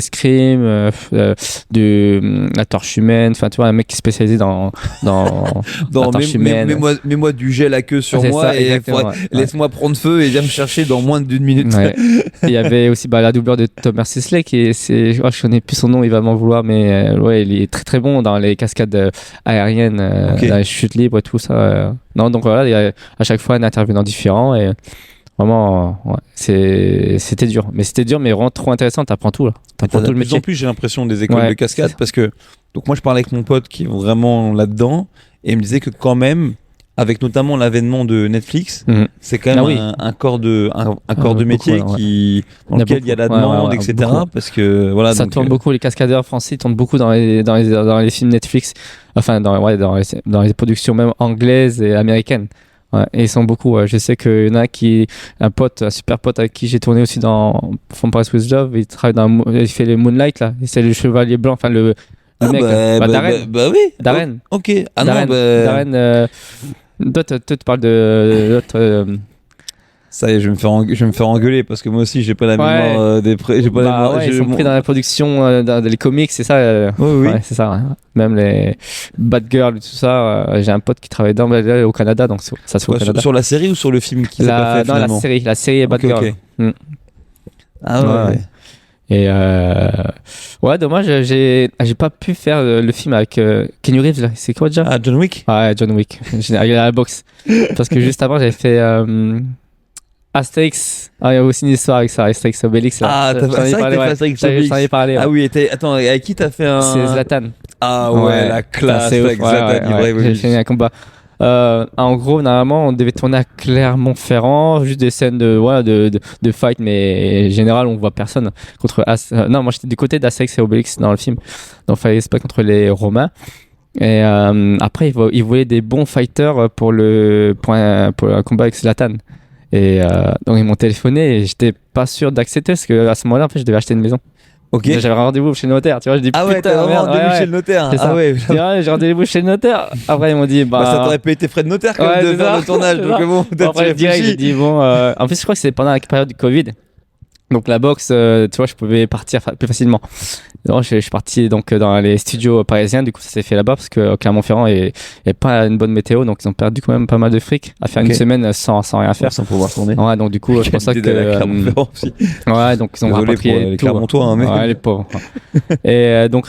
la torche humaine, enfin tu vois, un mec qui est spécialisé dans la torche humaine. Mets-moi du gel à queue sur C'est moi ça, et exactement, ouais. laisse-moi prendre feu et viens me chercher dans moins d'une minute. Ouais. Il y avait aussi la doubleur de Thomas Sisley je connais plus son nom, il va m'en vouloir, mais ouais, il est très très bon dans les cascades aériennes, dans les chutes libres et tout ça. Non, donc voilà, il y a à chaque fois un intervenant différent et vraiment, ouais, c'était dur. Mais c'était dur, mais vraiment trop intéressant. T'apprends tout là. T'apprends tout le De plus métier. en plus, j'ai l'impression des écoles Ouais. de cascade parce que donc moi je parlais avec mon pote qui est vraiment là-dedans et il me disait que quand même avec notamment l'avènement de Netflix, c'est quand même un corps de métier beaucoup, dans lequel il y a la demande, etc. Beaucoup. Parce que voilà. Ça donc, tourne beaucoup. Les cascadeurs français tournent beaucoup dans les films Netflix. Enfin, dans les productions même anglaises et américaines. Ouais, et ils sont beaucoup. Ouais. Je sais qu'il y en a un super pote avec qui j'ai tourné aussi dans From Paris with Love. Il fait le Moonlight là. Et c'est le chevalier blanc. Enfin le mec. Darren. oui. Darren. Ok. Darren. Toi, tu parles de l'autre. Ça y est, je vais me faire engueuler parce que moi aussi j'ai pas la mémoire j'ai pas la mémoire, ils sont pris dans la production dans les comics, c'est ça. Oui. Ouais, c'est ça. Ouais. Même les Batgirl et tout ça. J'ai un pote qui travaille au Canada, donc ça se fait au Canada. Sur la série ou sur le film qui s'est pas fait finalement? La série est Batgirl. Okay. Ah ouais. Et ouais, dommage, j'ai pas pu faire le film avec Keanu Reeves là. C'est quoi déjà? Ah, John Wick. Ouais, John Wick. Il est à la boxe. Parce que juste avant, j'avais fait Astérix. Ah, il y a aussi une histoire avec ça, Astérix Obélix. Là. Ah, c'est vrai que t'as fait Astérix Obélix. J'en ai parlé. Ouais. Ah oui, attends, avec qui t'as fait un... C'est Zlatan. Ah ouais, la classe avec Zlatan. J'ai fait un combat. En gros, normalement, on devait tourner à Clermont-Ferrand, juste des scènes de fight, mais en général, on voit personne contre non, moi j'étais du côté d'Astérix et Obélix dans le film, donc il fallait se battre contre les Romains. Et après, ils voulaient des bons fighters pour un combat avec Zlatan. Et donc ils m'ont téléphoné et j'étais pas sûr d'accepter parce que à ce moment-là, en fait, je devais acheter une maison. Ok. J'avais un rendez-vous chez le notaire, tu vois, je dis ah ouais, putain, t'as vraiment rendez-vous chez le notaire. C'est ça. Ah ouais. J'ai rendez-vous chez le notaire. Après ils m'ont dit ça t'aurait payé tes frais de notaire quand même de faire le tournage. Donc bon, après direct, j'ai dit bon. En plus je crois que c'est pendant la période du Covid. Donc la boxe, tu vois, je pouvais partir plus facilement. Donc, je suis parti donc dans les studios parisiens. Du coup, ça s'est fait là-bas parce que Clermont-Ferrand est pas une bonne météo, donc ils ont perdu quand même pas mal de fric à faire une semaine sans rien faire, sans pouvoir tourner. Ouais, donc du coup, je pense que ouais, donc ils ont rapatrié les Clermontois, hein, mais ouais, les pauvres. Et donc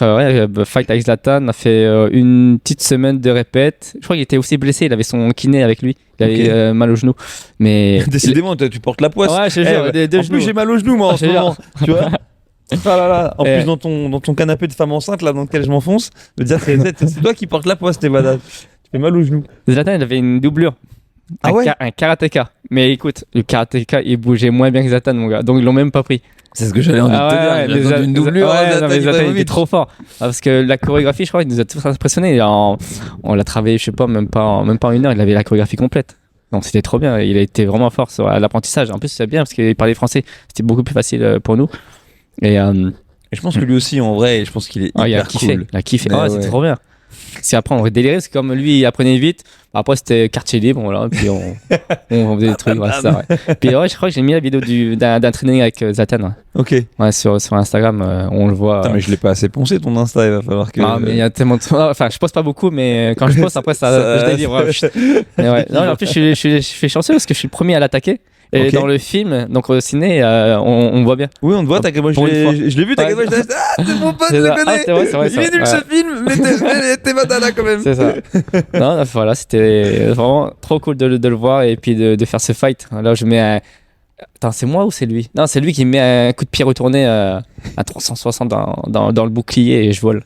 fight avec Zlatan, on a fait une petite semaine de répète. Je crois qu'il était aussi blessé, il avait son kiné avec lui. Il avait mal au genou, mais décidément tu portes la poisse. Ouais, je te jure, en plus j'ai mal au genou moi en ce moment, tu vois. En plus dans ton canapé de femme enceinte là dans lequel je m'enfonce, me dire c'est toi qui portes la poisse, t'es malade. Tu fais mal au genou. Zlatan il avait une doublure. Un karatéka. Mais écoute, le karatéka il bougeait moins bien que Zlatan mon gars, donc ils l'ont même pas pris. C'est ce que j'avais envie de te dire. Une doublure. Zlatan il était trop fort. Parce que la chorégraphie, je crois, il nous a tous impressionnés. On l'a travaillé, je sais pas, même pas en 1 heure, il avait la chorégraphie complète. Donc c'était trop bien. Il a été vraiment fort sur l'apprentissage. En plus, c'est bien parce qu'il parlait français. C'était beaucoup plus facile pour nous. Et je pense que lui aussi, en vrai, je pense qu'il est hyper cool. Il a kiffé. C'était trop bien. Si après on délirait, c'est comme lui il apprenait vite. Après c'était quartier libre, voilà, puis on faisait des trucs, ouais, ça. Ouais. Puis ouais, je crois que j'ai mis la vidéo d'un training avec Zlatan. Ouais. Ok. Ouais, sur Instagram, on le voit. Attends, mais je l'ai pas assez poncé ton Insta, il va falloir que. Ah mais il y a tellement de... Enfin, je poste pas beaucoup, mais quand je poste après je délivre. Mais ouais. Non, en plus je suis chanceux parce que je suis le premier à l'attaquer. Et Ok. dans le film, donc au ciné, on voit bien. Oui, on te voit, t'inquiète, moi je Pour une fois. l'ai vu, t'inquiète, moi je l'ai ah, c'est mon pote, je C'est le ça. connais. Ah, c'est vrai, Il est nul ce film, mais t'es madala quand même. C'est ça. Non, voilà, c'était vraiment trop cool de le voir et puis de faire ce fight. Là, je mets un. Attends, c'est moi ou c'est lui? Non, c'est lui qui met un coup de pied retourné à 360 dans le bouclier et je vole.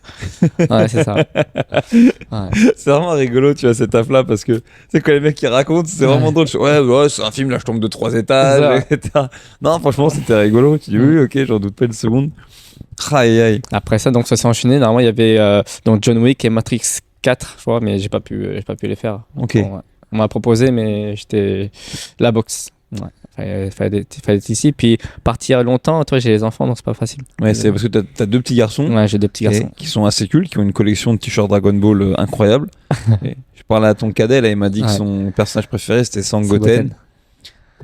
Ouais, c'est ça. Ouais. C'est vraiment rigolo, tu vois, cette taf-là, parce que c'est quand les mecs qui racontent, c'est vraiment drôle. Ouais, c'est un film, là, je tombe de 3 étages, etc. Non, franchement, c'était rigolo. Tu dis oui, ok, j'en doute pas une seconde. Aïe, aïe. Après ça, donc ça s'est enchaîné. Normalement, il y avait donc John Wick et Matrix 4, je crois, mais j'ai pas pu les faire. Ok. Bon, ouais. On m'a proposé, mais j'étais la boxe. Ouais. Fallait être ici. Puis partir longtemps, toi, j'ai les enfants, donc c'est pas facile. Ouais, c'est parce que t'as 2 petits garçons. Ouais, j'ai 2 petits garçons. Qui sont assez cultes, qui ont une collection de t-shirts Dragon Ball incroyable. Et je parlais à ton cadet, là, il m'a dit que son personnage préféré c'était Sangoten.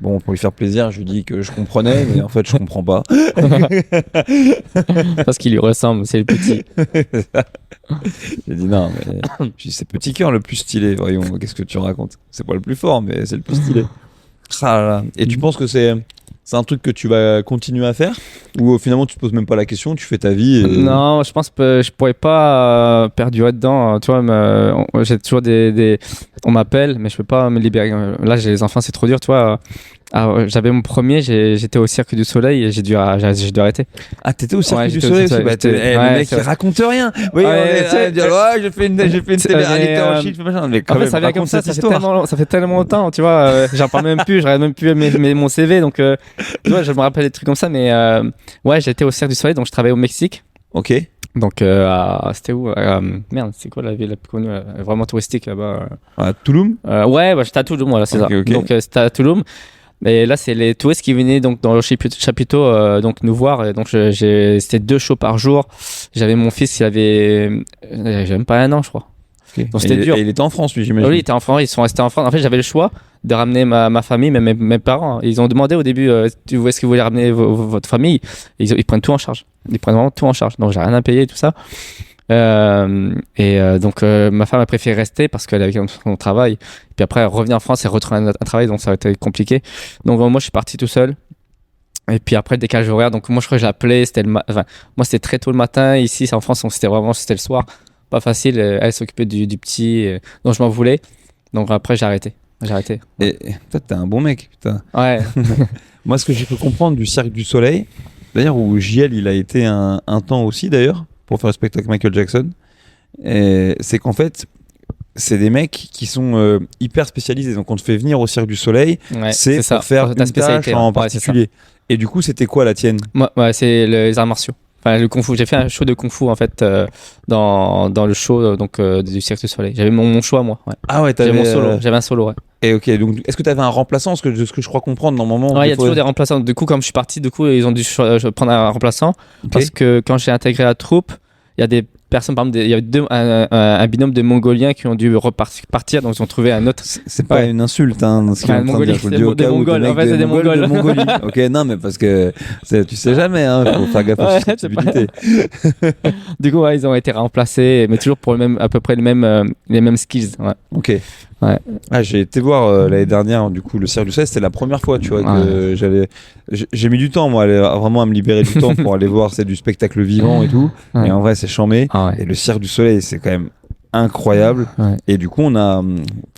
Bon, pour lui faire plaisir, je lui dis que je comprenais, mais en fait, je comprends pas. Parce qu'il lui ressemble, c'est le petit. J'ai dit non, mais j'ai dit, c'est Petit Cœur le plus stylé. Voyons, qu'est-ce que tu racontes? C'est pas le plus fort, mais c'est le plus stylé. Ah là là. Et tu penses que c'est un truc que tu vas continuer à faire? Ou finalement, tu te poses même pas la question, tu fais ta vie et... Non, je pense que je pourrais pas perdurer dedans. Tu vois, j'ai toujours on m'appelle, mais je peux pas me libérer. Là, j'ai les enfants, c'est trop dur, tu vois. J'avais mon premier, j'étais au Cirque du Soleil et j'ai dû arrêter. Ah, t'étais au Cirque Ouais, du j'étais au Soleil Cirque aussi? du Soleil. Le Ouais, mec, c'est il vrai. raconte rien. Oui, Ouais, on est à dire, ouais, j'ai fait une télé-réalité en mais, Chine, machin. Mais quand En fait, même, ça vient comme raconte ça, cette ça histoire. fait tellement longtemps, tu vois. J'en parle même plus, je regarde même plus mon CV, donc tu vois, je me rappelle des trucs comme ça, mais ouais, j'étais au Cirque du Soleil, donc je travaillais au Mexique. Ok. Donc, c'était où? Merde, c'est quoi la ville la plus connue, vraiment touristique là-bas? À Tulum? Ouais, bah, j'étais à Tulum, voilà, c'est Ok, ça. ok. Donc, c'était à Tulum. Et là, c'est les touristes qui venaient donc dans le chapiteau donc nous voir. Et donc, c'était 2 shows par jour. J'avais mon fils, il avait même pas 1 an, je crois. Ok. Donc, c'était Et dur. il était en France, lui, j'imagine. Oui, il était en France, ils sont restés en France. En fait, j'avais le choix de ramener ma famille, même mes parents. Ils ont demandé au début où est-ce que vous voulez ramener votre famille. Ils prennent tout en charge. Ils prennent vraiment tout en charge. Donc, j'ai rien à payer, tout ça. Donc, ma femme a préféré rester parce qu'elle avait son travail. Puis après, elle revient en France et retrouver un travail. Donc, ça a été compliqué. Donc, moi, je suis parti tout seul. Et puis après, le décalage horaire. Donc, moi, je crois que j'appelais. Moi, c'était très tôt le matin. Ici, c'est en France, donc c'était le soir. Pas facile. Elle s'occupait du petit. Donc, je m'en voulais. Donc, après, j'ai arrêté. Et toi, t'es un bon mec, putain. Ouais. Moi, ce que j'ai pu comprendre du Cirque du Soleil, d'ailleurs, où JL, il a été un temps aussi, d'ailleurs, pour faire le spectacle Michael Jackson, c'est qu'en fait, c'est des mecs qui sont hyper spécialisés. Donc, on te fait venir au Cirque du Soleil, Ouais, c'est ça. pour faire Ta une tâche en ouais, c'est ça. particulier. Et du coup, c'était quoi la tienne? Moi, ouais, c'est les arts martiaux. Enfin, le kung-fu. J'ai fait un show de kung-fu en fait dans le show du Cirque du Soleil. J'avais mon show à moi. Ouais. Ah ouais, J'avais mon solo. J'avais un solo. Ouais. Et ok, donc est-ce que tu avais un remplaçant? Parce que de ce que je crois comprendre, normalement. Ouais, il y a toujours des remplaçants. Du coup, comme je suis parti, ils ont dû prendre un remplaçant parce que quand j'ai intégré la troupe, il y a des personnes, par exemple, il y avait un binôme de Mongoliens qui ont dû partir, donc ils ont trouvé un autre. C'est pas une insulte, hein, ce qu'il est en train de dire. Je vous le dis au cas où, Mongols. En fait, c'est des Mongols. de Mongolie. Ok, non, mais parce que tu sais jamais, hein, faut faire gaffe aux susceptibilités. Du coup, ouais, ils ont été remplacés, mais toujours pour à peu près les mêmes skills. Ouais. Ok. Ouais. Ah, j'ai été voir l'année dernière, du coup, le Cirque du Soleil, c'était la première fois, tu vois, que j'allais. J'ai mis du temps, moi, vraiment à me libérer du temps pour aller voir, c'est du spectacle vivant et tout. Ouais. Et en vrai, c'est chambé. Ah ouais. Et le Cirque du Soleil, c'est quand même incroyable. Ouais. Et du coup,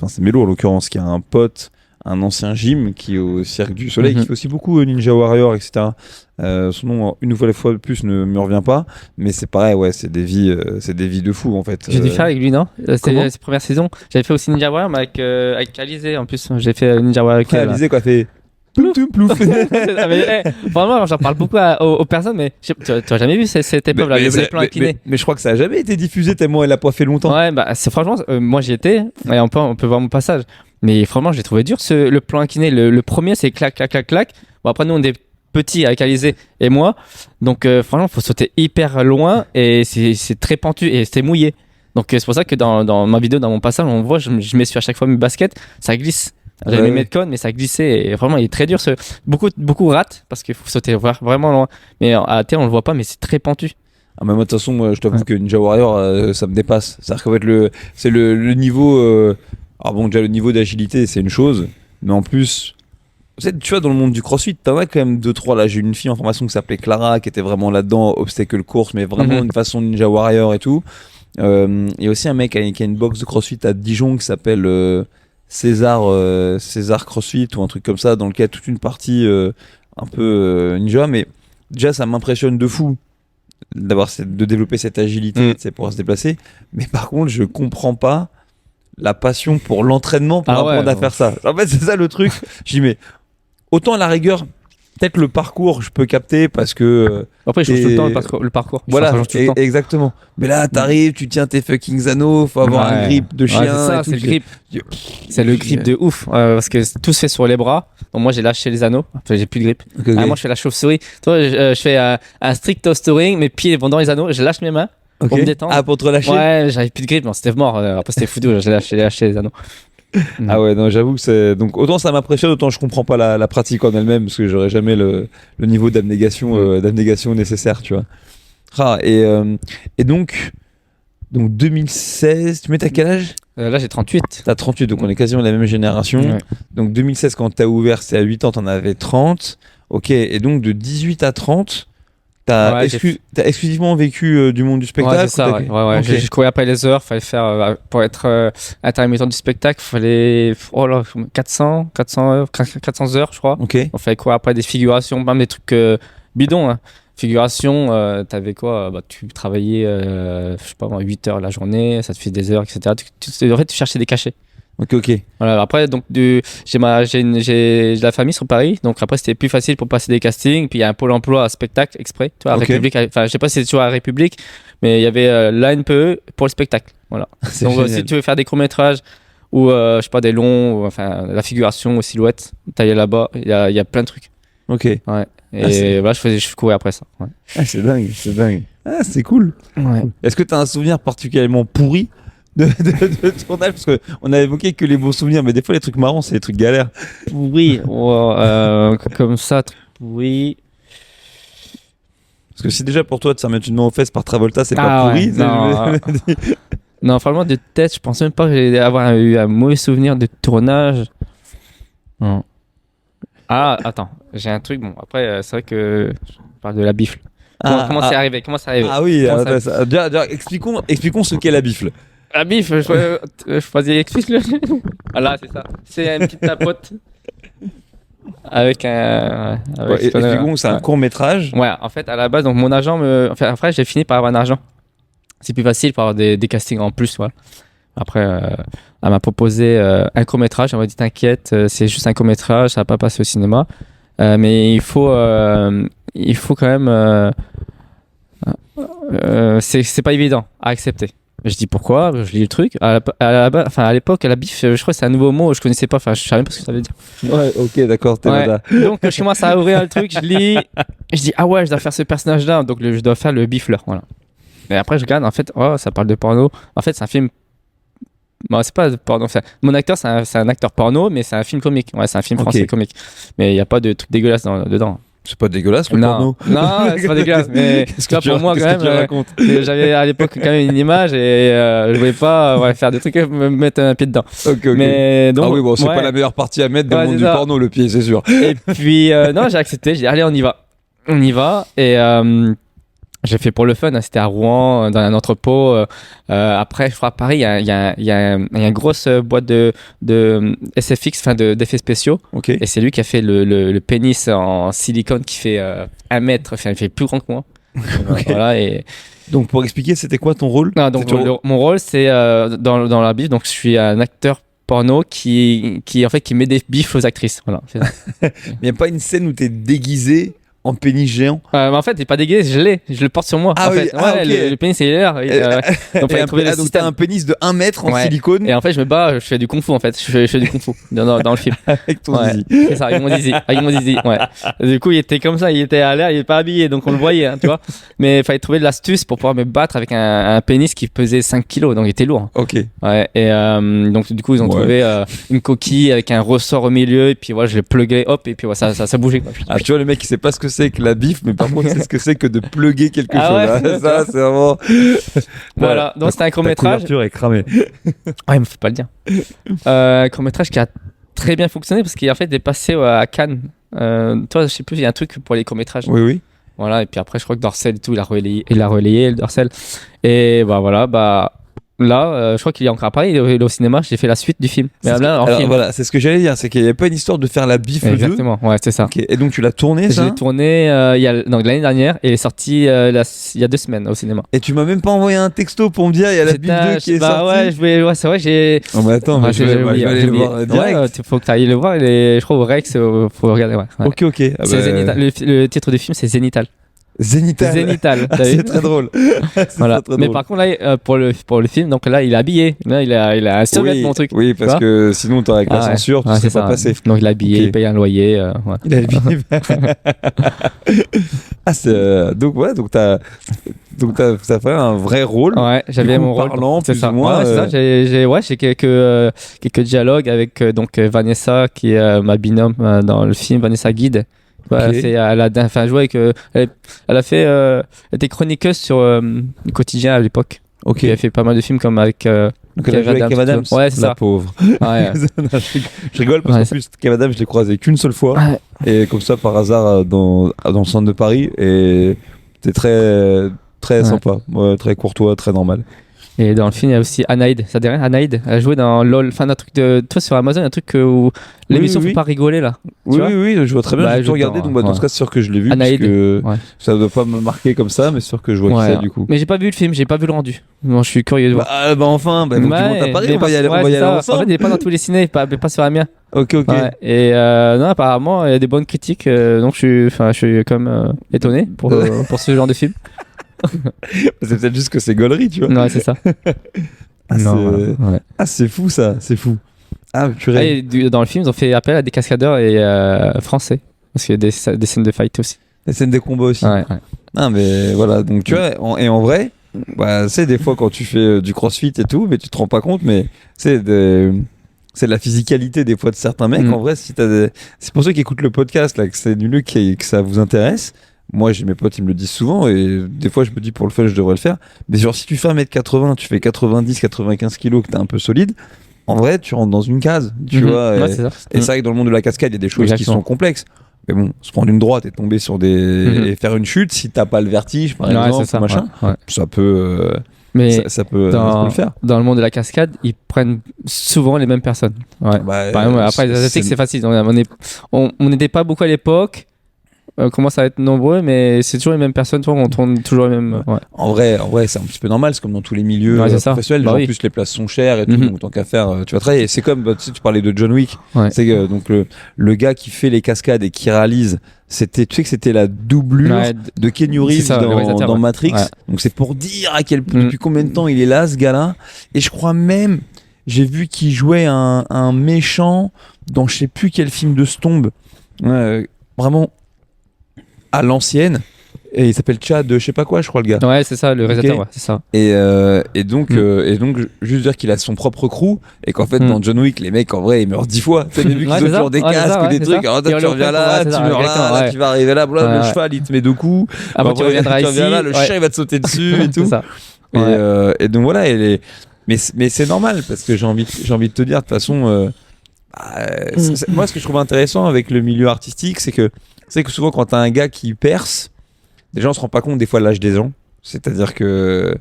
c'est Mélo en l'occurrence, qui a un pote, un ancien gym qui est au Cirque du Soleil, qui fait aussi beaucoup Ninja Warrior, etc. Son nom, une fois de plus, ne me revient pas. Mais c'est pareil, ouais, c'est des vies de fou, en fait. J'ai dû faire avec lui, non? C'était Comment la première saison. J'avais fait aussi Ninja Warrior, mais avec Alizé en plus. J'ai fait Ninja Warrior avec elle. Alizé, quoi, fait. Plouf, plouf. Vraiment, j'en parle beaucoup aux personnes, mais tu as jamais vu cette épreuve-là, le plan incliné? Mais je crois que ça a jamais été diffusé tellement elle a pas fait longtemps. Ouais, bah, franchement, moi j'y étais, et on peut voir mon passage. Mais franchement, j'ai trouvé dur le plan incliné. Le premier, c'est clac, clac, clac, clac. Bon, après, nous, on est petits avec Alizé et moi. Donc, franchement, il faut sauter hyper loin, et c'est très pentu, et c'est mouillé. Donc, c'est pour ça que dans ma vidéo, dans mon passage, on voit, je m'essuie à chaque fois mes baskets, ça glisse. J'avais mis Metcon, mais ça glissait, et vraiment, il est très dur. Beaucoup ratent, parce qu'il faut sauter vraiment loin. Mais à terre, on le voit pas, mais c'est très pentu. Ah, mais moi, de toute façon, moi, je t'avoue que Ninja Warrior, ça me dépasse. C'est-à-dire qu'en fait, c'est le niveau. Alors bon, déjà, le niveau d'agilité, c'est une chose, mais en plus, tu vois, dans le monde du CrossFit, t'en as quand même 2-3. Là, j'ai une fille en formation qui s'appelait Clara, qui était vraiment là-dedans, obstacle course, mais vraiment une façon Ninja Warrior et tout. Il y a aussi un mec qui a une box de CrossFit à Dijon qui s'appelle César CrossFit ou un truc comme ça, dans lequel il y a toute une partie un peu ninja. Mais déjà, ça m'impressionne de fou de développer cette agilité, tu sais, pour se déplacer. Mais par contre, je comprends pas la passion pour l'entraînement pour apprendre à faire ça. En fait, c'est ça le truc. Je dis, mais autant à la rigueur, peut-être le parcours, je peux capter parce que. Après, je change tout le temps le parcours. Voilà, exactement. Mais là, t'arrives, tu tiens tes fucking anneaux, faut avoir un grip de chien. Ouais, c'est ça, c'est le grip. C'est le grip de ouf. Parce que tout se fait sur les bras. Donc, moi, j'ai lâché les anneaux. Enfin, j'ai plus de grip. Okay. Moi, je fais la chauve-souris. Toi, je fais un strict toastering, mes pieds vont dans les anneaux, je lâche mes mains. Pour me détendre. Ah, pour te relâcher. Ouais, j'avais plus de grip, non, c'était mort. Après, c'était fou, j'ai lâché les anneaux. Ah ouais, non, j'avoue que c'est. Donc, autant ça m'impressionne, autant je comprends pas la pratique en elle-même, parce que j'aurais jamais le niveau d'abnégation nécessaire, tu vois. Ah, et donc 2016, tu mets t'as quel âge? Là, j'ai 38. T'as 38, donc on est quasiment la même génération. Ouais. Donc 2016, quand t'as ouvert, c'est à 8 ans, t'en avais 30. Ok, et donc de 18 à 30. T'as exclusivement vécu du monde du spectacle? Ouais, c'est ça, ouais. Okay. J'ai courais après les heures, fallait faire, pour être intermittent du spectacle, fallait 400 heures, je crois. Okay. On fallait courir après des figurations, même des trucs bidons. Hein. Figuration, t'avais quoi? Tu travaillais, je sais pas, 8 heures la journée, ça te fait des heures, etc. En fait, tu cherchais des cachets. Ok. Voilà, après, donc, j'ai de la famille sur Paris, donc après, c'était plus facile pour passer des castings. Puis il y a un pôle emploi à spectacle exprès, tu vois, à République. Enfin, je sais pas si c'est toujours à République, mais il y avait l'ANPE pour le spectacle. Voilà. Donc, si tu veux faire des courts-métrages ou, je sais pas, des longs, enfin, la figuration ou silhouette, taillé là-bas, il y a plein de trucs. Ok. Ouais. Et voilà, je courais après ça. Ouais. Ah, c'est dingue. Ah, c'est cool. Ouais. Est-ce que tu as un souvenir particulièrement pourri de tournage? Parce qu'on a évoqué que les bons souvenirs, mais des fois les trucs marrants, c'est les trucs galères. Oui, comme ça, oui. Parce que si déjà pour toi de s'en mettre une main aux fesses par Travolta, c'est pas pourri. Ouais, non, franchement, de tête, je pense même pas que j'ai avoir eu un mauvais souvenir de tournage. Non. Ah, attends, j'ai un truc. Bon, après, c'est vrai que je parle de la bifle. Comment c'est arrivé? Ah oui, déjà, expliquons ce qu'est la bifle. La bifle, je faisais explique-le. Ah là, c'est ça. C'est une petite tapote. Avec un. Expliquons, c'est un court-métrage. Ouais, en fait, à la base, donc mon agent Enfin, après, j'ai fini par avoir un agent. C'est plus facile par avoir des castings en plus, voilà. Après, elle m'a proposé un court-métrage. Elle m'a dit, t'inquiète, c'est juste un court-métrage, ça va pas passer au cinéma. Mais il faut quand même. C'est pas évident à accepter. Je dis pourquoi, je lis le truc. À l'époque, la bif, je crois que c'est un nouveau mot, je connaissais pas, enfin, je savais même pas ce que ça veut dire. Ouais, ok, d'accord. Donc, je commence à ouvrir le truc, je lis, je dis, ah ouais, je dois faire ce personnage-là, donc je dois faire le bifleur, voilà. Et après, je regarde, en fait, ça parle de porno. En fait, c'est un film. Bon, c'est pas de porno. Enfin, mon acteur, c'est un acteur porno, mais c'est un film comique. Ouais, c'est un film français comique. Mais il n'y a pas de truc dégueulasse dedans. C'est pas dégueulasse le porno? Non, c'est pas dégueulasse. Mais pour moi, quand même, j'avais à l'époque quand même une image et je voulais pas faire des trucs, me mettre un pied dedans. Ok. Mais, donc, ah oui, bon, c'est pas la meilleure partie à mettre dans le monde du porno, le pied, c'est sûr. Et puis, non, j'ai accepté. J'ai dit, allez, on y va. On y va. Et j'ai fait pour le fun. Hein, c'était à Rouen, dans un entrepôt. Après, je crois à Paris, il y a une grosse boîte de SFX, enfin d'effets spéciaux. Okay. Et c'est lui qui a fait le pénis en silicone qui fait 1 mètre. Enfin, il fait plus grand que moi. Okay. Voilà, et donc, pour expliquer, c'était quoi ton rôle? Non, donc, mon rôle, c'est dans la bif. Donc, je suis un acteur porno qui met des bifs aux actrices. Voilà, c'est ça. Mais il n'y a pas une scène où tu es déguisé en pénis géant? En fait, il n'est pas déguisé, je le porte sur moi. Ah en oui, fait. Le pénis, il est là. Donc, t'as un pénis de 1 mètre en silicone. Et en fait, je me bats, je fais du kung fu en fait. Je fais du kung fu dans le film. Avec ton zizi. C'est ça, avec mon zizi. Ouais. Du coup, il était comme ça, il était à l'air, il n'est pas habillé, donc on le voyait, hein, tu vois. Mais il fallait trouver de l'astuce pour pouvoir me battre avec un pénis qui pesait 5 kilos, donc il était lourd. Ok. Ouais. Et donc, du coup, ils ont trouvé une coquille avec un ressort au milieu, et puis voilà, je l'ai plugué, hop, et puis voilà, ça bougeait. Quoi. Ah, tu vois, le mec, il sait pas ce que c'est que la bif, mais par contre, c'est ce que c'est que de plugger quelque chose. Ouais, ça, c'est vraiment. Voilà, donc c'était un court-métrage. La couverture est cramée. Ouais, il me faut pas le dire. Un court-métrage qui a très bien fonctionné parce qu'en fait, il est passé à Cannes. Toi, je sais plus, il y a un truc pour les courts-métrages. Oui. Voilà, et puis après, je crois que Dorsel et tout, il a relayé le Dorsel. Et bah voilà, bah. Là, je crois qu'il est encore à Paris, il est au cinéma, j'ai fait la suite du film. Mais là, alors film. voilà, c'est ce que j'allais dire, c'est qu'il n'y avait pas une histoire de faire la bif 2. Exactement, ouais, c'est ça. Okay. Et donc tu l'as tourné, ça? Je l'ai tourné donc, l'année dernière et il est sorti il y a 2 semaines au cinéma. Et tu m'as même pas envoyé un texto pour me dire il y a la bif 2 qui est sortie? Ouais, c'est vrai, j'ai. Oh, mais attends, je vais aller le voir direct. Ouais, faut que tu ailles le voir, je crois au Rex, faut regarder. Ouais. Ok. Ah c'est Zénithal. Le titre du film, c'est Zénithal. Zénithal. Ah, c'est très drôle. Voilà. Très mais drôle. par contre là pour le film, donc là il est habillé, là il a un survêt mon truc. Oui, parce que sinon t'aurais avec la censure, tu serais pas passé. Donc il est habillé, il paye un loyer. Ouais. Il est habillé. Donc t'as fait un vrai rôle. Ouais, j'avais mon rôle. Parlant, c'est plus ça. ou moins. Ouais, c'est ça. J'ai quelques dialogues avec donc Vanessa qui est ma binôme dans le film, Vanessa Guide. Ouais, elle a joué avec elle était chroniqueuse sur le quotidien à l'époque. Ok. Elle a fait pas mal de films comme avec Kev Adams. Ouais, c'est la ça. pauvre. Ouais. Je rigole parce qu'en plus Kev Adams je l'ai croisé qu'une seule fois et comme ça par hasard dans le centre de Paris et c'était très sympa, très courtois, très normal. Et dans le film, il y a aussi Anaïd. Ça te dit rien, Anaïd? Elle a joué dans LOL. Enfin, un truc de. Toi, sur Amazon, un truc où l'émission Faut pas rigoler, là. Oui, je vois très bien. J'ai tout regardé. Donc, dans ce cas, c'est sûr que je l'ai vu. Anaïd. Ça ne doit pas me marquer comme ça, mais c'est sûr que je vois qui c'est du coup. Mais j'ai pas vu le film, j'ai pas vu le rendu. Bon, je suis curieux de voir. Enfin, donc tu montes à Paris, on va y aller ensemble. En fait, il est pas dans tous les ciné, pas sur la mienne. Ok. Ouais. Et non, apparemment, il y a des bonnes critiques. Donc, je suis quand même étonné pour ce genre de film. C'est peut-être juste que c'est gaulerie, tu vois. Non, c'est ça. C'est fou ça, c'est fou. Ah, purée. Dans le film, ils ont fait appel à des cascadeurs et français. Parce qu'il y a des scènes de fight aussi. Des scènes de combat aussi. Ouais. Non, mais voilà, donc tu vois, en vrai, c'est des fois quand tu fais du crossfit et tout, mais tu te rends pas compte, mais c'est de la physicalité des fois de certains mecs. En vrai, si c'est pour ceux qui écoutent le podcast, là, que c'est nul, que ça vous intéresse. Moi, j'ai mes potes, ils me le disent souvent, et des fois, je me dis pour le fun, je devrais le faire. Mais genre, si tu fais 1m80, tu fais 90, 95 kilos, que t'es un peu solide, en vrai, tu rentres dans une case, tu vois. Ouais, c'est ça. Et c'est vrai que dans le monde de la cascade, il y a des choses qui sont complexes. Mais bon, se prendre une droite et tomber sur et faire une chute, si t'as pas le vertige, par exemple, ça, machin, ça peut. Mais ça peut le faire. Dans le monde de la cascade, ils prennent souvent les mêmes personnes. Ouais. Par exemple, après, les asiatiques, c'est facile. On n'était pas beaucoup à l'époque. On commence à être nombreux, mais c'est toujours les mêmes personnes, on tourne toujours les mêmes. Ouais. En vrai, c'est un petit peu normal, c'est comme dans tous les milieux professionnels. En plus, les places sont chères et tout, donc tant qu'à faire, tu vas travailler. C'est comme, tu parlais de John Wick, c'est que donc le gars qui fait les cascades et qui réalise, tu sais que c'était la doublure de Keanu Reeves dans Matrix. Ouais. Donc c'est pour dire depuis combien de temps il est là, ce gars-là. Et je crois même, j'ai vu qu'il jouait un méchant dans je sais plus quel film de Stombe. Vraiment. À l'ancienne, et il s'appelle Chad, je sais pas quoi, je crois, le gars. Ouais, c'est ça, le réalisateur, c'est ça. Et donc, juste dire qu'il a son propre crew, et qu'en fait, dans John Wick, les mecs, en vrai, ils meurent 10 fois. Tu sais, les mecs, ils ont toujours des casques ou des trucs. Alors, toi, tu reviens là, tu meurs là, tu vas arriver là, le cheval, il te met 2 coups. Après, tu reviendras ici. Là, le chien, il va te sauter dessus et tout. Et donc, voilà, mais c'est normal, parce que j'ai envie de te dire, de toute façon, moi, ce que je trouve intéressant avec le milieu artistique, c'est que souvent quand t'as un gars qui perce, déjà on se rend pas compte des fois de l'âge des gens. C'est-à-dire que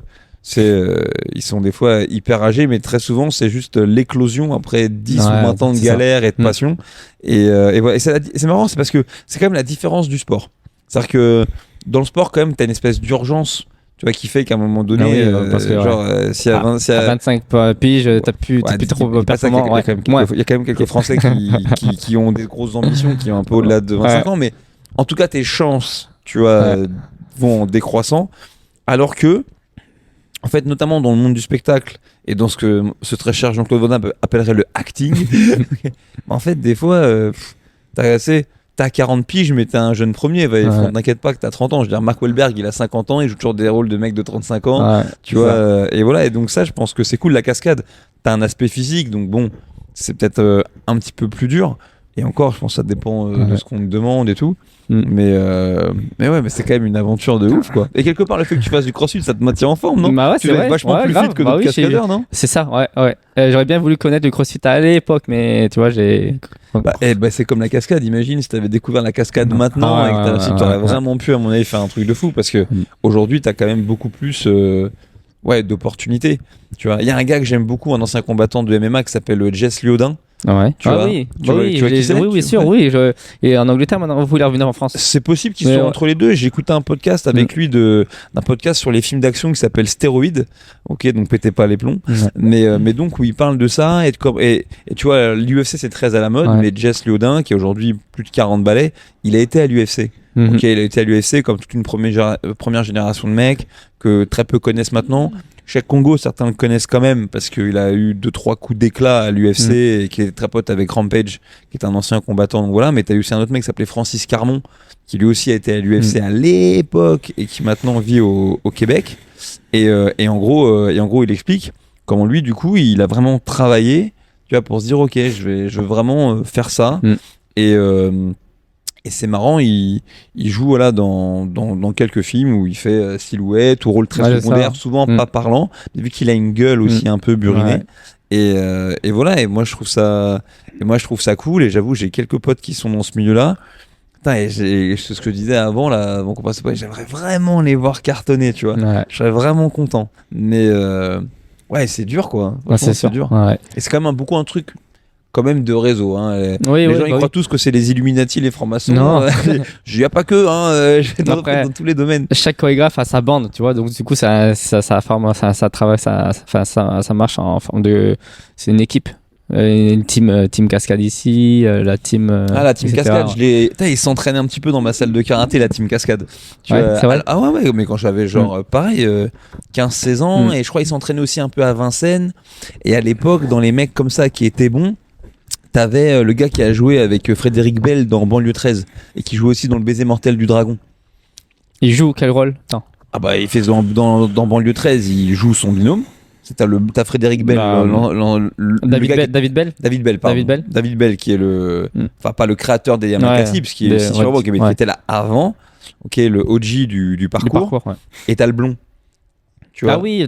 ils sont des fois hyper âgés, mais très souvent c'est juste l'éclosion après 10 ou 20 ans de galère et de passion. Et voilà. Et c'est marrant, c'est parce que c'est quand même la différence du sport. C'est-à-dire que dans le sport quand même t'as une espèce d'urgence. Tu vois, qui fait qu'à un moment donné, parce que, si à 25 piges, t'as plus trop performant. Il y a quand même quelques Français qui ont des grosses ambitions, qui ont un peu au-delà de 25 ans, mais en tout cas, tes chances, tu vois, vont en décroissant. Alors que, en fait, notamment dans le monde du spectacle et dans ce que ce très cher Jean-Claude Van Damme appellerait le acting, en fait, des fois, t'as 40 piges, mais t'es un jeune premier. T'inquiète pas que t'as 30 ans. Je veux dire, Mark Wahlberg, il a 50 ans, il joue toujours des rôles de mecs de 35 ans. Tu vois, et voilà. Et donc, ça, je pense que c'est cool. La cascade, t'as un aspect physique, donc bon, c'est peut-être un petit peu plus dur. Et encore, je pense que ça dépend Ouais. de ce qu'on te demande et tout. Mm. Mais ouais, mais c'est quand même une aventure de ouf, quoi. Et quelque part, le fait que tu fasses du crossfit, ça te maintient en forme, non? Bah ouais, Tu c'est dois être vrai. vachement Ouais, plus grave. fit que Bah d'autres oui, cascadeurs, non? c'est ça, ouais. J'aurais bien voulu connaître le CrossFit à l'époque, mais tu vois, C'est comme la cascade. Imagine si t'avais découvert la cascade maintenant Ah ouais, et que ouais, t'aurais ouais. vraiment pu, à mon avis, faire un truc de fou parce que Mm. aujourd'hui, t'as quand même beaucoup plus d'opportunités. Tu vois, il y a un gars que j'aime beaucoup, un ancien combattant de MMA qui s'appelle Jess Liodin. Ouais. Tu vois, Oui, tu vois qui c'est, oui, tu- sûr, ouais. oui. Et en Angleterre, maintenant, vous voulez revenir en France. C'est possible qu'ils Mais soient ouais. entre les deux. J'ai écouté un podcast avec lui d'un podcast sur les films d'action qui s'appelle Stéroïdes. Ok, donc pétez pas les plombs. Ouais. Mais donc où il parle de ça et tu vois, l'UFC c'est très à la mode, Ouais. mais Jess Liodin, qui a aujourd'hui plus de 40 balais, il a été à l'UFC. Mhm. Ok, il a été à l'UFC comme toute une première génération de mecs que très peu connaissent maintenant. Cheikh Congo, certains le connaissent quand même parce qu'il a eu 2-3 coups d'éclat à l'UFC et qu'il est très pote avec Rampage, qui est un ancien combattant. Donc voilà, mais t'as eu aussi un autre mec qui s'appelait Francis Carmon, qui lui aussi a été à l'UFC à l'époque et qui maintenant vit au Québec. Et en gros, il explique comment lui, du coup, il a vraiment travaillé, tu vois, pour se dire, ok, je veux vraiment faire ça. Et c'est marrant, il joue voilà, dans quelques films où il fait silhouette ou rôle très secondaire, souvent pas parlant, mais vu qu'il a une gueule aussi un peu burinée. Ouais. Et voilà, et moi je trouve ça cool, et j'avoue, j'ai quelques potes qui sont dans ce milieu-là. Putain, et c'est ce que je disais avant qu'on passe au point, j'aimerais vraiment les voir cartonner, tu vois. Ouais. Je serais vraiment content. Mais ouais, c'est dur, quoi. Ouais, c'est dur. Ouais. Et c'est quand même beaucoup un truc quand même de réseau, hein. Les gens ils croient tous que c'est les Illuminati, les francs-maçons. Non. Il n'y a pas que, dans tous les domaines. Chaque chorégraphe a sa bande, tu vois, donc du coup ça travaille, ça marche en forme de, c'est une équipe. Une team cascade ici, la team. La team etc. cascade, ils s'entraînaient un petit peu dans ma salle de karaté, la team cascade. C'est vrai. Ouais, mais quand j'avais pareil, 15-16 ans, et je crois qu'ils s'entraînaient aussi un peu à Vincennes. Et à l'époque, dans les mecs comme ça qui étaient bons, t'avais le gars qui a joué avec Frédéric Bell dans Banlieue 13 et qui joue aussi dans Le Baiser mortel du dragon. Il joue quel rôle? Attends. Il fait dans Banlieue 13, il joue son binôme. T'as Frédéric Bell, David Bell, David Bell qui est pas le créateur des Yamakasi, parce qu'il est aussi sur qui était là avant, le OG du parcours. Et t'as le blond. Tu vois. Ah oui,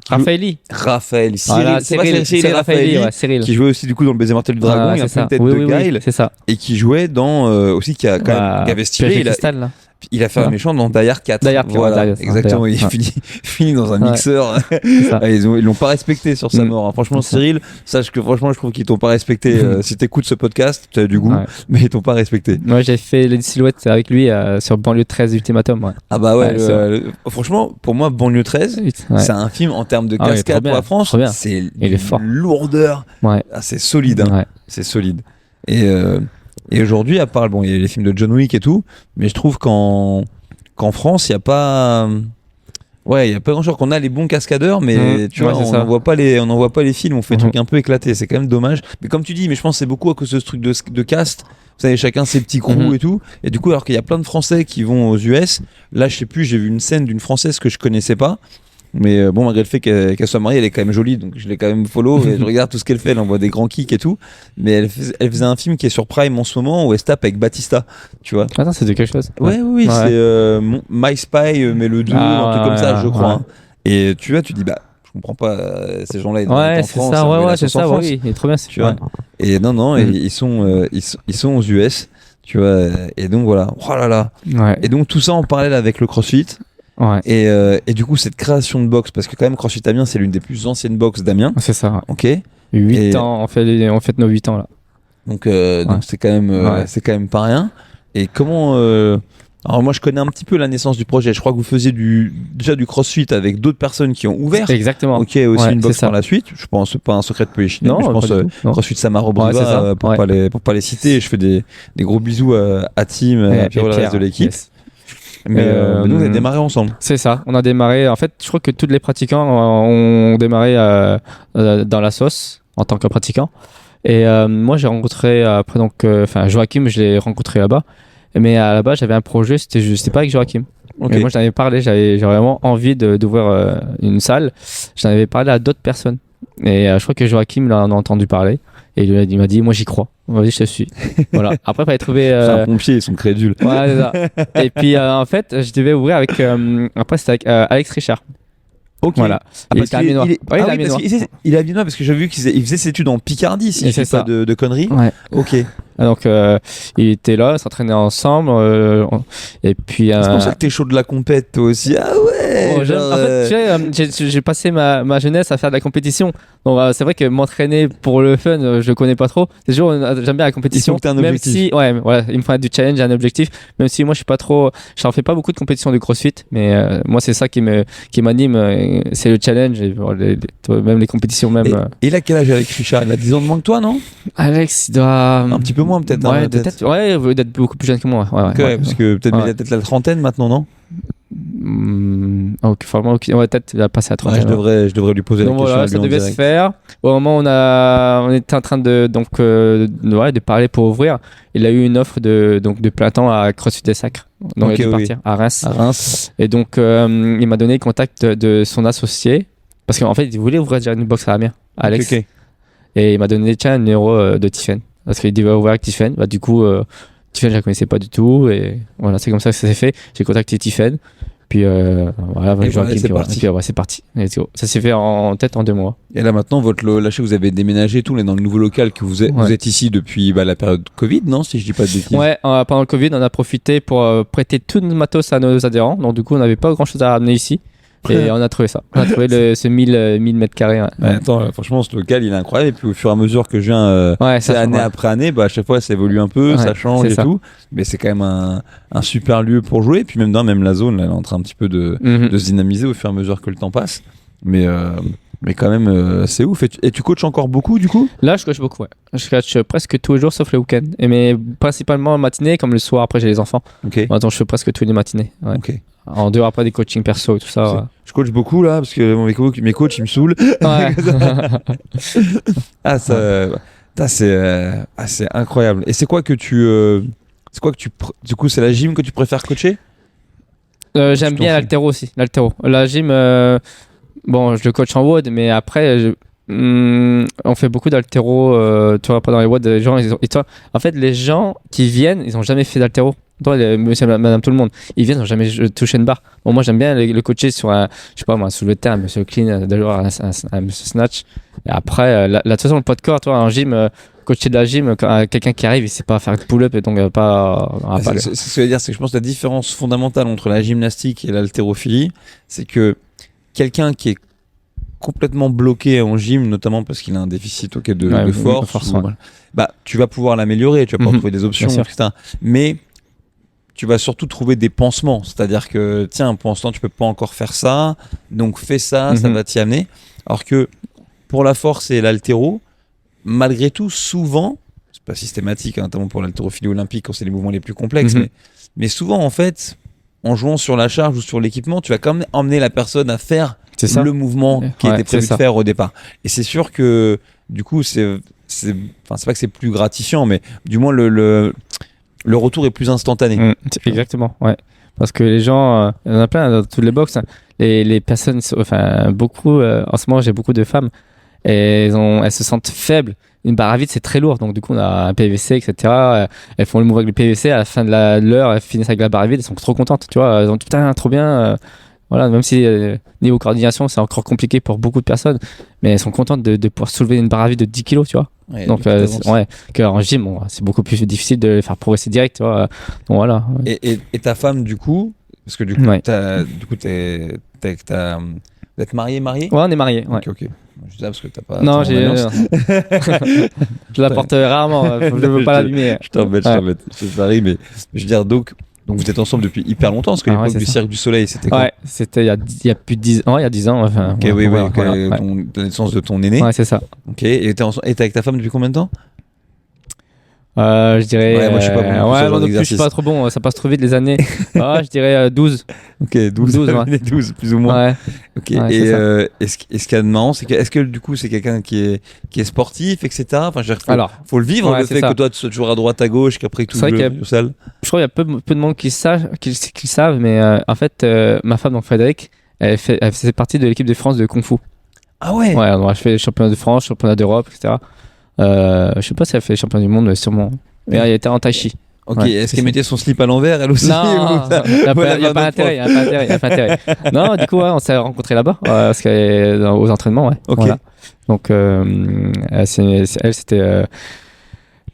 Raphaëli. Cyril, qui jouait aussi du coup dans Le Baiser mortel du dragon, il a fait une tête de Guile, c'est ça. Et qui jouait dans aussi qui avait stylé, il a fait un méchant dans Die Hard 4. Voilà, exactement. Il finit dans un mixeur. Ils l'ont pas respecté sur sa mort. Franchement, Cyril, sache que franchement, je trouve qu'ils t'ont pas respecté. Si t'écoutes ce podcast, tu as du goût, mais ils t'ont pas respecté. Moi, j'ai fait les silhouettes avec lui sur Banlieue 13 Ultimatum. Ouais. Ah bah ouais. Franchement, pour moi, Banlieue 13, c'est un film en termes de cascade pour la France. C'est une lourdeur. C'est solide. C'est solide. Et aujourd'hui, à part, il y a les films de John Wick et tout, mais je trouve qu'en France, il n'y a pas. Ouais, il n'y a pas grand chose. Qu'on a les bons cascadeurs, mais tu vois, on n'en voit pas les films, on fait des trucs un peu éclatés. C'est quand même dommage. Mais comme tu dis, mais je pense que c'est beaucoup à cause de ce truc de caste. Vous savez, chacun ses petits crews et tout. Et du coup, alors qu'il y a plein de Français qui vont aux US, là, je sais plus, j'ai vu une scène d'une Française que je connaissais pas. Mais bon, malgré le fait qu'elle soit mariée, elle est quand même jolie, donc je l'ai quand même follow et je regarde tout ce qu'elle fait, elle envoie des grands kicks et tout. Mais elle faisait un film qui est sur Prime en ce moment où elle se tape avec Batista, tu vois. Attends, c'est de quelque chose. Oui, c'est My Spy, mais le 2, un truc comme ça, je crois. Hein. Et tu vois, tu dis, je comprends pas, ces gens-là, ils sont en France. C'est ça, oui, il est trop bien, tu vois. Et non, ils sont aux US, tu vois. Et donc voilà, oh là là. Et donc tout ça en parallèle avec le CrossFit. Ouais. Et du coup, cette création de boxe, parce que quand même, CrossFit Amiens, c'est l'une des plus anciennes boxes d'Amiens. C'est ça. Ouais. Ok. 8 ans, on fait nos 8 ans là. Donc c'est quand même pas rien. Et comment alors moi, je connais un petit peu la naissance du projet. Je crois que vous faisiez déjà du CrossFit avec d'autres personnes qui ont ouvert. Exactement. Ok, aussi une boxe par la suite. Je pense pas un secret de Polichinelle. Non, je pense CrossFit Samaro Briva, pour pas les citer. Je fais des gros bisous à Tim et à Pierre, le reste de l'équipe. Yes. Mais nous, on a démarré ensemble. C'est ça, on a démarré. En fait, je crois que tous les pratiquants ont démarré dans la sauce en tant que pratiquant. Et moi, j'ai rencontré après Joachim, je l'ai rencontré là-bas. Mais à la base, j'avais un projet, c'était pas avec Joachim. Okay. Mais moi, j'en avais parlé, j'avais vraiment envie d'ouvrir une salle. J'en avais parlé à d'autres personnes. Et je crois que Joachim en a entendu parler. Et il m'a dit, moi j'y crois. Vas-y, je te suis. Voilà. Après, il fallait trouver. C'est un pompier, ils sont crédules. Ouais, c'est ça. Et puis, en fait, je devais ouvrir avec. Après, c'était avec Alex Richard. Ok. Voilà. Il était amiénois. Ouais, il est amiénois. Il est amiénois parce que j'ai vu qu'il faisait ses études en Picardie, si Et je dis c'est pas ça. de conneries. Ouais. Ok. Donc, il était là, on s'entraînait ensemble. Et puis. C'est pour ça que t'es chaud de la compète, toi aussi. Ah ouais. En fait, tu sais, j'ai passé ma jeunesse à faire de la compétition. Donc, c'est vrai que m'entraîner pour le fun, je connais pas trop. C'est toujours, j'aime bien la compétition. Il faut que t'aies un même objectif. si, ouais, voilà, il me faut du challenge, un objectif. Même si moi, je suis pas trop, j'en fais pas beaucoup de compétitions de CrossFit, mais moi, c'est ça qui m'anime, c'est le challenge, et, même les compétitions, même. Et il a quel âge avec Richard? Il a 10 ans de moins que toi, non? Alex, il doit. Un petit peu moins, peut-être. Ouais, hein, peut-être. Ouais, il doit être beaucoup plus jeune que moi. Ouais, Ok, parce que peut-être Ouais. il a peut-être la trentaine maintenant, non? Vraiment, ouais, peut-être il va passer à 30 Ouais, ans. je devrais lui poser la Donc question. voilà, à lui ça en devait se direct. faire. Au moment où on était en train de parler pour ouvrir, il a eu une offre de plein temps à CrossFit des Sacres. Donc Ok, il a dû oui. partir à Reims. À Reims. Et donc il m'a donné le contact de son associé parce qu'en fait il voulait ouvrir déjà une box à Amiens, Alex. Ok. Et il m'a donné le numéro de Tiffen parce qu'il devait ouvrir avec Tiffen. Bah, du coup, Tiffen je la connaissais pas du tout et voilà, c'est comme ça que ça s'est fait. J'ai contacté Tiffen. Puis voilà, Et Joachim, voilà, c'est puis parti. puis, ouais, c'est parti. Let's go. Ça s'est fait en 2 mois. Et là maintenant, lâchez, vous avez déménagé tout, là, dans le nouveau local que vous êtes, Ouais. vous êtes ici depuis la période Covid, non? Si je dis pas de bêtises. Ouais, pendant le Covid, on a profité pour prêter tout notre matos à nos adhérents. Donc du coup, on n'avait pas grand chose à ramener ici. Et on a trouvé ça. On a trouvé ce 1000 mètres carrés. Ouais. Ouais, attends, franchement, ce local, il est incroyable. Et puis au fur et à mesure que je viens, Ouais, c'est ça année ouais. après année, à chaque fois, ça évolue un peu, Ouais, ça change c'est et ça. tout. Mais c'est quand même un super lieu pour jouer. Et puis même la zone, là, elle est en train un petit peu de Mhm. se dynamiser au fur et à mesure que le temps passe. Mais quand même, c'est ouf. Et tu coaches encore beaucoup, du coup? Là, je coach beaucoup. Ouais. Je coach presque tous les jours sauf le week-end. Mais principalement en matinée, comme le soir. Après, j'ai les enfants. Ok. Attends, je fais presque tous les matinées. Ouais. Ok. En dehors après des coachings perso et tout ça. Ouais. Je coach beaucoup là parce que mes coachs ils me saoulent. Ouais. Ah ça, c'est incroyable. Et c'est quoi que du coup c'est la gym que tu préfères coacher? J'aime Tu t'en bien fous. l'haltéro aussi. L'haltéro. La gym, bon, je le coach en WOD, mais après, on fait beaucoup d'haltéro. Tu vois, pendant les WOD, les gens, en fait, les gens qui viennent, ils n'ont jamais fait d'haltéro. Toi, monsieur, madame, tout le monde, ils viennent, ils n'ont jamais touché une barre. Bon, moi, j'aime bien le coacher sur un, je sais pas moi, soulevé de terre, monsieur clean, d'ailleurs, un monsieur snatch. Et après, de toute façon, le poids de corps, toi, en gym, coacher de la gym, quand quelqu'un qui arrive, il sait pas faire de pull-up, et donc pas. C'est ce que je veux dire, c'est que je pense que la différence fondamentale entre la gymnastique et l'haltérophilie, c'est que quelqu'un qui est complètement bloqué en gym, notamment parce qu'il a un déficit de force, ouais. bah, tu vas pouvoir l'améliorer, tu vas pouvoir trouver des options, Bien sûr. etc. Mais tu vas surtout trouver des pansements, c'est-à-dire que tiens, pour l'instant tu peux pas encore faire ça, donc fais ça, ça va t'y amener. Alors que pour la force et l'haltéro, malgré tout, souvent, c'est pas systématique, hein, notamment pour l'haltérophilie olympique quand c'est les mouvements les plus complexes, mais souvent en fait, en jouant sur la charge ou sur l'équipement, tu vas quand même emmener la personne à faire le mouvement qui était prévu de faire au départ. Et c'est sûr que du coup, c'est pas que c'est plus gratifiant, mais du moins le retour est plus instantané. Exactement, ouais. Parce que les gens, il y en a plein dans toutes les box. Hein. Les personnes, enfin beaucoup, en ce moment j'ai beaucoup de femmes, et elles se sentent faibles. Une barre à vide c'est très lourd, donc du coup on a un PVC, etc. Elles font le mouvement avec le PVC, à la fin de l'heure, elles finissent avec la barre à vide, elles sont trop contentes, tu vois. Elles ont putain, trop bien. Voilà, même si niveau coordination c'est encore compliqué pour beaucoup de personnes, mais elles sont contentes de pouvoir soulever une barre à vide de 10 kilos, tu vois. Ouais, donc qu'en gym bon, c'est beaucoup plus difficile de les faire progresser direct, tu vois. Donc voilà. Et ta femme du coup, parce que du coup, vous êtes marié? Ouais, on est mariés. Ouais. Ok. Je dis ça parce que t'as pas. Non, je la porte rarement. Je veux pas l'abîmer. Je t'embête. Je parie, mais je veux dire donc vous êtes ensemble depuis hyper longtemps parce que l'époque du Cirque du Soleil, c'était quoi? Ouais, c'était il y a plus de 10 ans. Il y a 10 ans. Enfin, ok, la naissance de ton aîné. Ouais, c'est ça. Ok. Et t'es avec ta femme depuis combien de temps? Je dirais. Ouais, moi je suis pas bon. Ouais, moi non plus, je suis pas trop bon. Ça passe trop vite les années. Je dirais 12. Ok, 12, ouais. 12 plus ou moins. Ouais. Ok. Ouais, et est-ce qu'il y a de marrant, est-ce que du coup c'est quelqu'un qui est sportif, etc. Enfin, faut le vivre, le fait que toi tu sois toujours à droite à gauche, qu'après tout le salle. Je crois qu'il y a peu de monde qui savent, mais en fait, ma femme, donc Frédéric, elle faisait partie de l'équipe de France de Kung Fu. Ah ouais. Ouais, alors je fais championnat de France, championnat d'Europe, etc. Je sais pas si elle fait champion du monde, mais sûrement. Mais elle était en tai chi. Ok, Ouais, est-ce qu'elle mettait son slip à l'envers elle aussi? Non, il n'y a pas intérêt. Non, du coup, ouais, on s'est rencontrés là-bas, parce qu'elle est aux entraînements. Ouais. Ok. Voilà. Donc, elle, c'était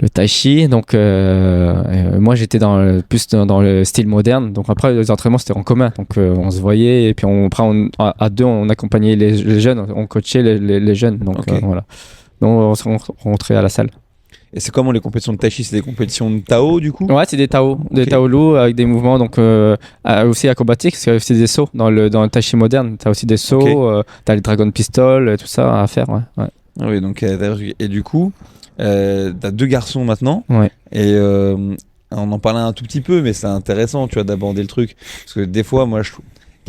le tai chi. Donc, moi, j'étais plus dans le style moderne. Donc, après, les entraînements, c'était en commun. Donc, on se voyait et puis à deux, on accompagnait les jeunes, on coachait les jeunes. Donc, Ok. voilà. Donc, on se rencontrait à la salle. Et c'est comment les compétitions de tai chi? C'est des compétitions de Tao du coup? Ouais, c'est des Tao, des Tao Lu avec des mouvements donc aussi acrobatiques, parce qu'il y a aussi des sauts dans le tai chi moderne. T'as aussi des sauts, t'as les dragon pistols, tout ça à faire. Ouais. Ah oui, donc et du coup, t'as 2 garçons maintenant. Ouais. Et on en parlait un tout petit peu, mais c'est intéressant, tu vois, d'aborder le truc, parce que des fois, moi,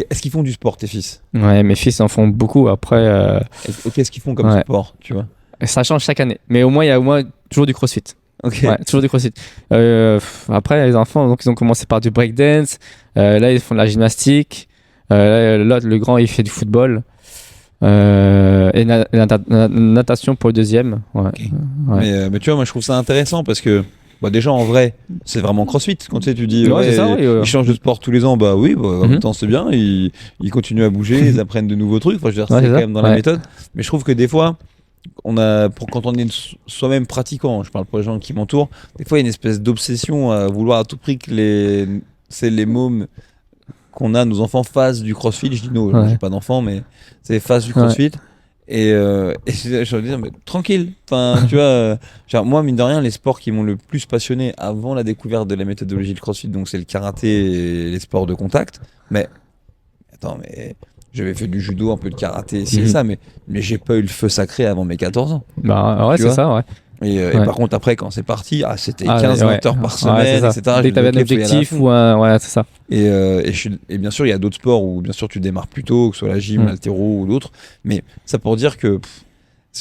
est-ce qu'ils font du sport tes fils? Ouais, mes fils en font beaucoup. Après, Qu'est-ce qu'ils font comme sport, tu vois? ça change chaque année, mais au moins il y a toujours du CrossFit. Ok. Ouais, toujours du CrossFit. Après, les enfants, donc ils ont commencé par du breakdance. Là, ils font de la gymnastique. Là, le grand, il fait du football. Et natation pour le deuxième. Ouais. Ok. Ouais. Mais tu vois, moi, je trouve ça intéressant parce que déjà en vrai, c'est vraiment CrossFit. Quand tu dis Ouais, c'est ça, oui, ils changent de sport tous les ans, bah oui, en même temps c'est bien. Ils continuent à bouger, ils apprennent de nouveaux trucs. Enfin, je veux dire, c'est quand même dans la méthode. Mais je trouve que des fois, quand on est soi-même pratiquant, je parle pour les gens qui m'entourent, des fois il y a une espèce d'obsession à vouloir à tout prix que les mômes qu'on a, nos enfants fassent du CrossFit. Je dis non, j'ai pas d'enfants, mais c'est fassent du CrossFit. Et je veux dire, mais tranquille. Enfin, tu vois, genre, moi, mine de rien, les sports qui m'ont le plus passionné avant la découverte de la méthodologie de CrossFit, donc c'est le karaté et les sports de contact. Mais attends, mais j'avais fait du judo, un peu de karaté, ici et ça, mais j'ai pas eu le feu sacré avant mes 14 ans. Bah ouais, c'est ça, ouais. Et par contre, après, quand c'est parti, c'était 15-20 heures par semaine, etc. Dès que t'avais un objectif ou ouais, c'est ça. Et bien sûr, il y a d'autres sports où bien sûr tu démarres plus tôt, que ce soit la gym, l'haltéro ou d'autres. Mais ça pour dire que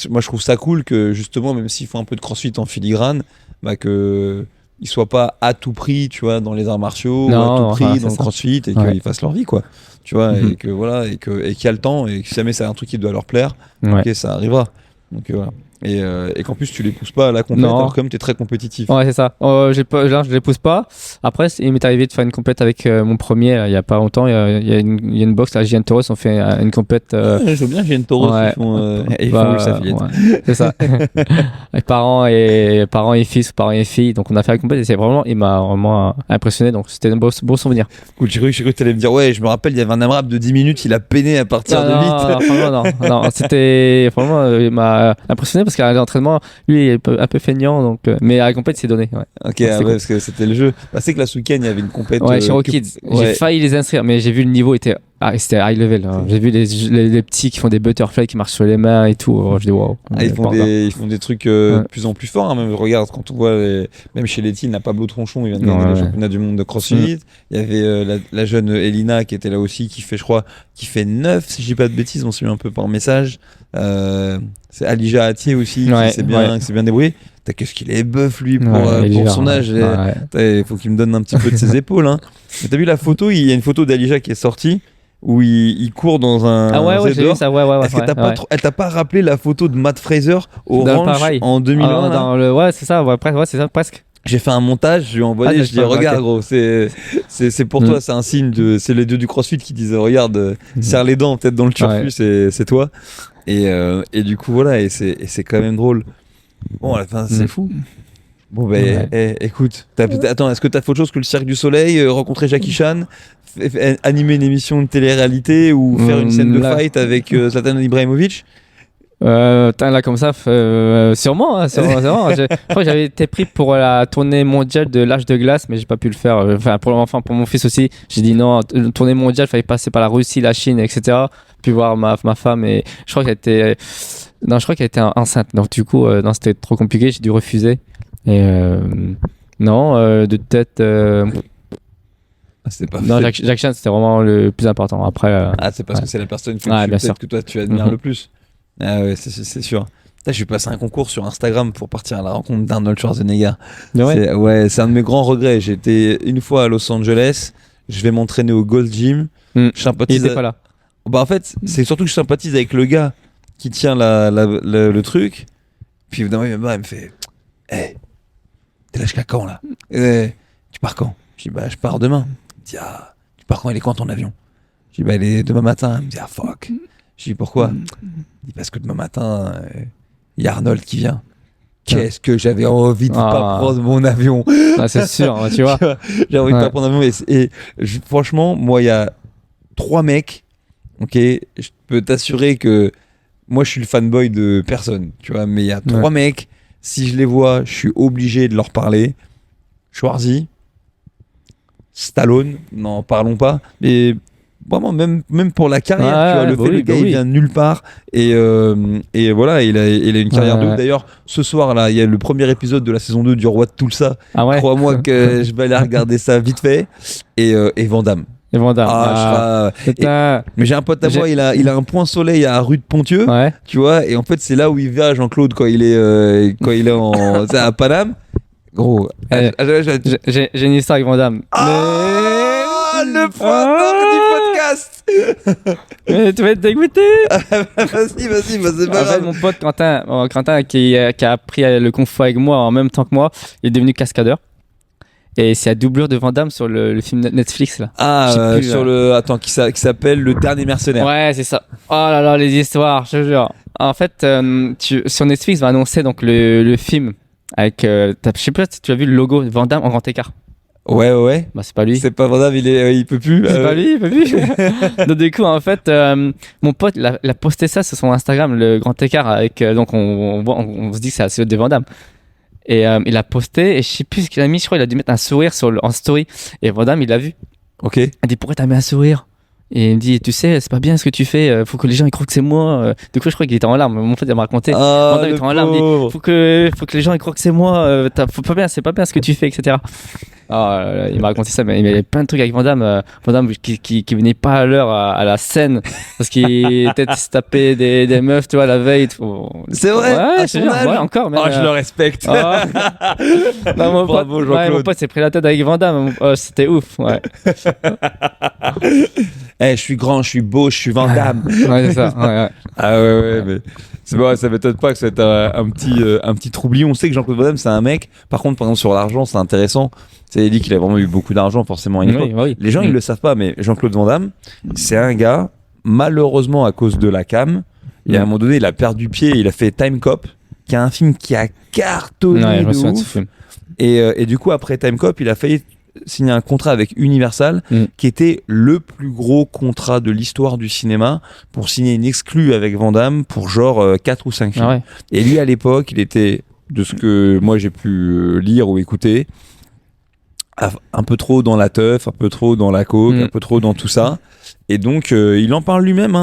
moi je trouve ça cool que justement, même s'ils font un peu de CrossFit en filigrane, bah que ils soient pas à tout prix, tu vois, dans les arts martiaux, ou à tout prix dans le CrossFit, et qu'ils fassent leur vie, quoi. Tu vois, et que voilà, et qu'il y a le temps, et que si jamais c'est un truc qui doit leur plaire, ok, ça arrivera. Donc voilà. Et qu'en plus tu les pousses pas à la compète, alors comme tu es très compétitif. Ouais, c'est ça. Là, je les pousse pas. Après, il m'est arrivé de faire une compète avec mon premier il y a pas longtemps. Il y a une box, la JN Toros, on fait une compète. Je veux bien JN Toros, ils font ça, c'est ça. Avec parents et fils, parents et filles. Donc on a fait la compète et il m'a vraiment impressionné. Donc c'était un beau souvenir. Cool, j'ai cru que tu allais me dire, ouais, je me rappelle, il y avait un AMRAP de 10 minutes, il a peiné à partir de 8. Non, c'était vraiment, il m'a impressionné parce qu'à l'entraînement, lui, il est un peu feignant, donc, mais à la compète, c'est donné. Ouais. Ok, cool. Parce que c'était le jeu. Bah, c'est que la week-end, il y avait une compète. Ouais, chez Rockkids. J'ai failli les inscrire, mais j'ai vu le niveau c'était high level. Hein. J'ai vu les petits qui font des butterflies, qui marchent sur les mains et tout. Je dis waouh. Ils font des trucs de plus en plus forts. Hein. Même, regarde, quand on voit, même chez les teens, la Pablo Tronchon, il vient de gagner le championnat du monde de CrossFit. Il y avait la jeune Elina qui était là aussi, qui fait 9, si je dis pas de bêtises, on s'est eu un peu par message. C'est Alija Atier aussi, qui s'est bien débrouillé. Qu'est-ce qu'il est bœuf lui pour son âge. Il faut qu'il me donne un petit peu de ses épaules. Hein. Mais t'as vu la photo? Il y a une photo d'Alija qui est sortie où il court dans un. Ah ouais, j'ai vu ça. Est-ce que elle t'a pas rappelé la photo de Matt Fraser au ranch en 2001 ouais, c'est ça. C'est ça presque. J'ai fait un montage, je lui ai envoyé, je lui ai dit regarde gros, c'est pour toi, c'est un signe c'est les dieux du CrossFit qui disent regarde, serre les dents peut-être dans le turfu, c'est toi. Et du coup voilà, et c'est quand même drôle. Bon, à la fin, c'est fou. Bon, écoute, attends, est-ce que t'as fait autre chose que le Cirque du Soleil, rencontrer Jackie Chan, animer une émission de télé-réalité ou faire une scène de fight avec Zlatan Ibrahimovic? Là comme ça, sûrement. Je crois que j'avais été pris pour la tournée mondiale de l'âge de glace, mais j'ai pas pu le faire. Enfin, pour mon fils aussi, j'ai dit non. Tournée mondiale, fallait passer par la Russie, la Chine, etc. Puis voir ma femme et je crois qu'elle était enceinte. Donc du coup, non, c'était trop compliqué. J'ai dû refuser. Et de tête. C'était pas non, Jackie Chan, c'était vraiment le plus important. Après. C'est parce que c'est la personne que toi tu admires le plus. Ah ouais, c'est sûr. Là, je suis passé un concours sur Instagram pour partir à la rencontre d'Arnold Schwarzenegger. C'est un de mes grands regrets. J'ai été une fois à Los Angeles. Je vais m'entraîner au Gold Gym. Il était pas là. Bah en fait, c'est surtout que je sympathise avec le gars qui tient le truc. Puis évidemment, il me bat, il me fait hey, t'es là jusqu'à quand là tu pars quand? Je dis bah je pars demain. Il me dit ah, tu pars quand? Il est quand ton avion? Je dis bah il est demain matin. Il me dit ah fuck. Je dis pourquoi? Il dit parce que demain matin il y a Arnold qui vient. Qu'est-ce que j'avais envie de pas prendre mon avion. Ah, c'est sûr, tu vois. J'ai envie de pas prendre mon avion. Franchement, moi, il y a 3 mecs, ok, je peux t'assurer que moi, je suis le fanboy de personne, tu vois, mais il y a 3 mecs, si je les vois, je suis obligé de leur parler. Schwarzy, Stallone, n'en parlons pas, mais vraiment même pour la carrière, tu vois, le fait le gars il vient de nulle part et voilà, il a une carrière de ouf. D'ailleurs ce soir là il y a le premier épisode de la saison 2 du Roi de Tulsa. Crois-moi que je vais aller regarder ça vite fait. Et Van Damme. Mais j'ai un pote à moi, il a un point soleil à rue de Pontieux, tu vois, et en fait c'est là où il va Jean-Claude quand il est à Paname. Gros, j'ai une histoire avec Van Damme. Le point du podcast. Mais tu vas être dégoûté. Vas-y, c'est pas grave. Mon pote Quentin qui a appris le kung fu avec moi en même temps que moi, il est devenu cascadeur. Et c'est la doublure de Van Damme sur le film Netflix là. Qui s'appelle Le Dernier Mercenaire. Ouais, c'est ça. Oh là là, les histoires, je te jure. En fait, sur Netflix va annoncer donc le film avec je sais pas si tu as vu le logo de Van Damme en grand écart. Ouais. Bah, c'est pas lui. C'est pas Van Damme, il peut plus. C'est pas lui, il peut plus. Donc, du coup, en fait, mon pote, il a posté ça sur son Instagram, le grand écart, avec, donc, on se dit que c'est la silhouette de Van Damme. Et, il a posté, et je sais plus ce qu'il a mis, je crois, il a dû mettre un sourire en story. Et Van Damme, il l'a vu. Ok. Il dit, pourquoi t'as mis un sourir? Et il me dit, tu sais, c'est pas bien ce que tu fais, faut que les gens ils croient que c'est moi. Du coup, je crois qu'il était en larmes. Mon pote, il m'a raconté. Van Damme était en larmes, il dit, faut que les gens ils croient que c'est moi, c'est pas bien ce que tu fais, etc. Il m'a raconté ça, mais il y avait plein de trucs avec Van Damme qui venait pas à l'heure à la scène parce qu'il était se taper des meufs, tu vois, la veille. C'est vrai. Ouais, encore. Même, je le respecte. Non, Bravo, Jean-Claude. mon pote s'est pris la tête avec Van Damme. C'était ouf. Ouais. Je suis grand, je suis beau, je suis Van Damme. Ouais, c'est ça. Ouais. Ah ouais, mais c'est bon, ça m'étonne pas que ça soit un petit troublion. On sait que Jean-Claude Van Damme, c'est un mec. Par contre, par exemple, sur l'argent, c'est intéressant. Il dit qu'il a vraiment eu beaucoup d'argent, forcément, à une époque. Oui. Les gens, ils le savent pas, mais Jean-Claude Van Damme, c'est un gars, malheureusement, à cause de la cam, et à un moment donné, il a perdu pied, il a fait Time Cop, qui est un film qui a cartonné de ouf. Et du coup, après Time Cop, il a failli signer un contrat avec Universal, qui était le plus gros contrat de l'histoire du cinéma, pour signer une exclue avec Van Damme pour genre 4 ou 5 films. Et lui, à l'époque, il était, de ce que moi j'ai pu lire ou écouter, un peu trop dans la teuf, un peu trop dans la coke, un peu trop dans tout ça. Et donc, il en parle lui-même,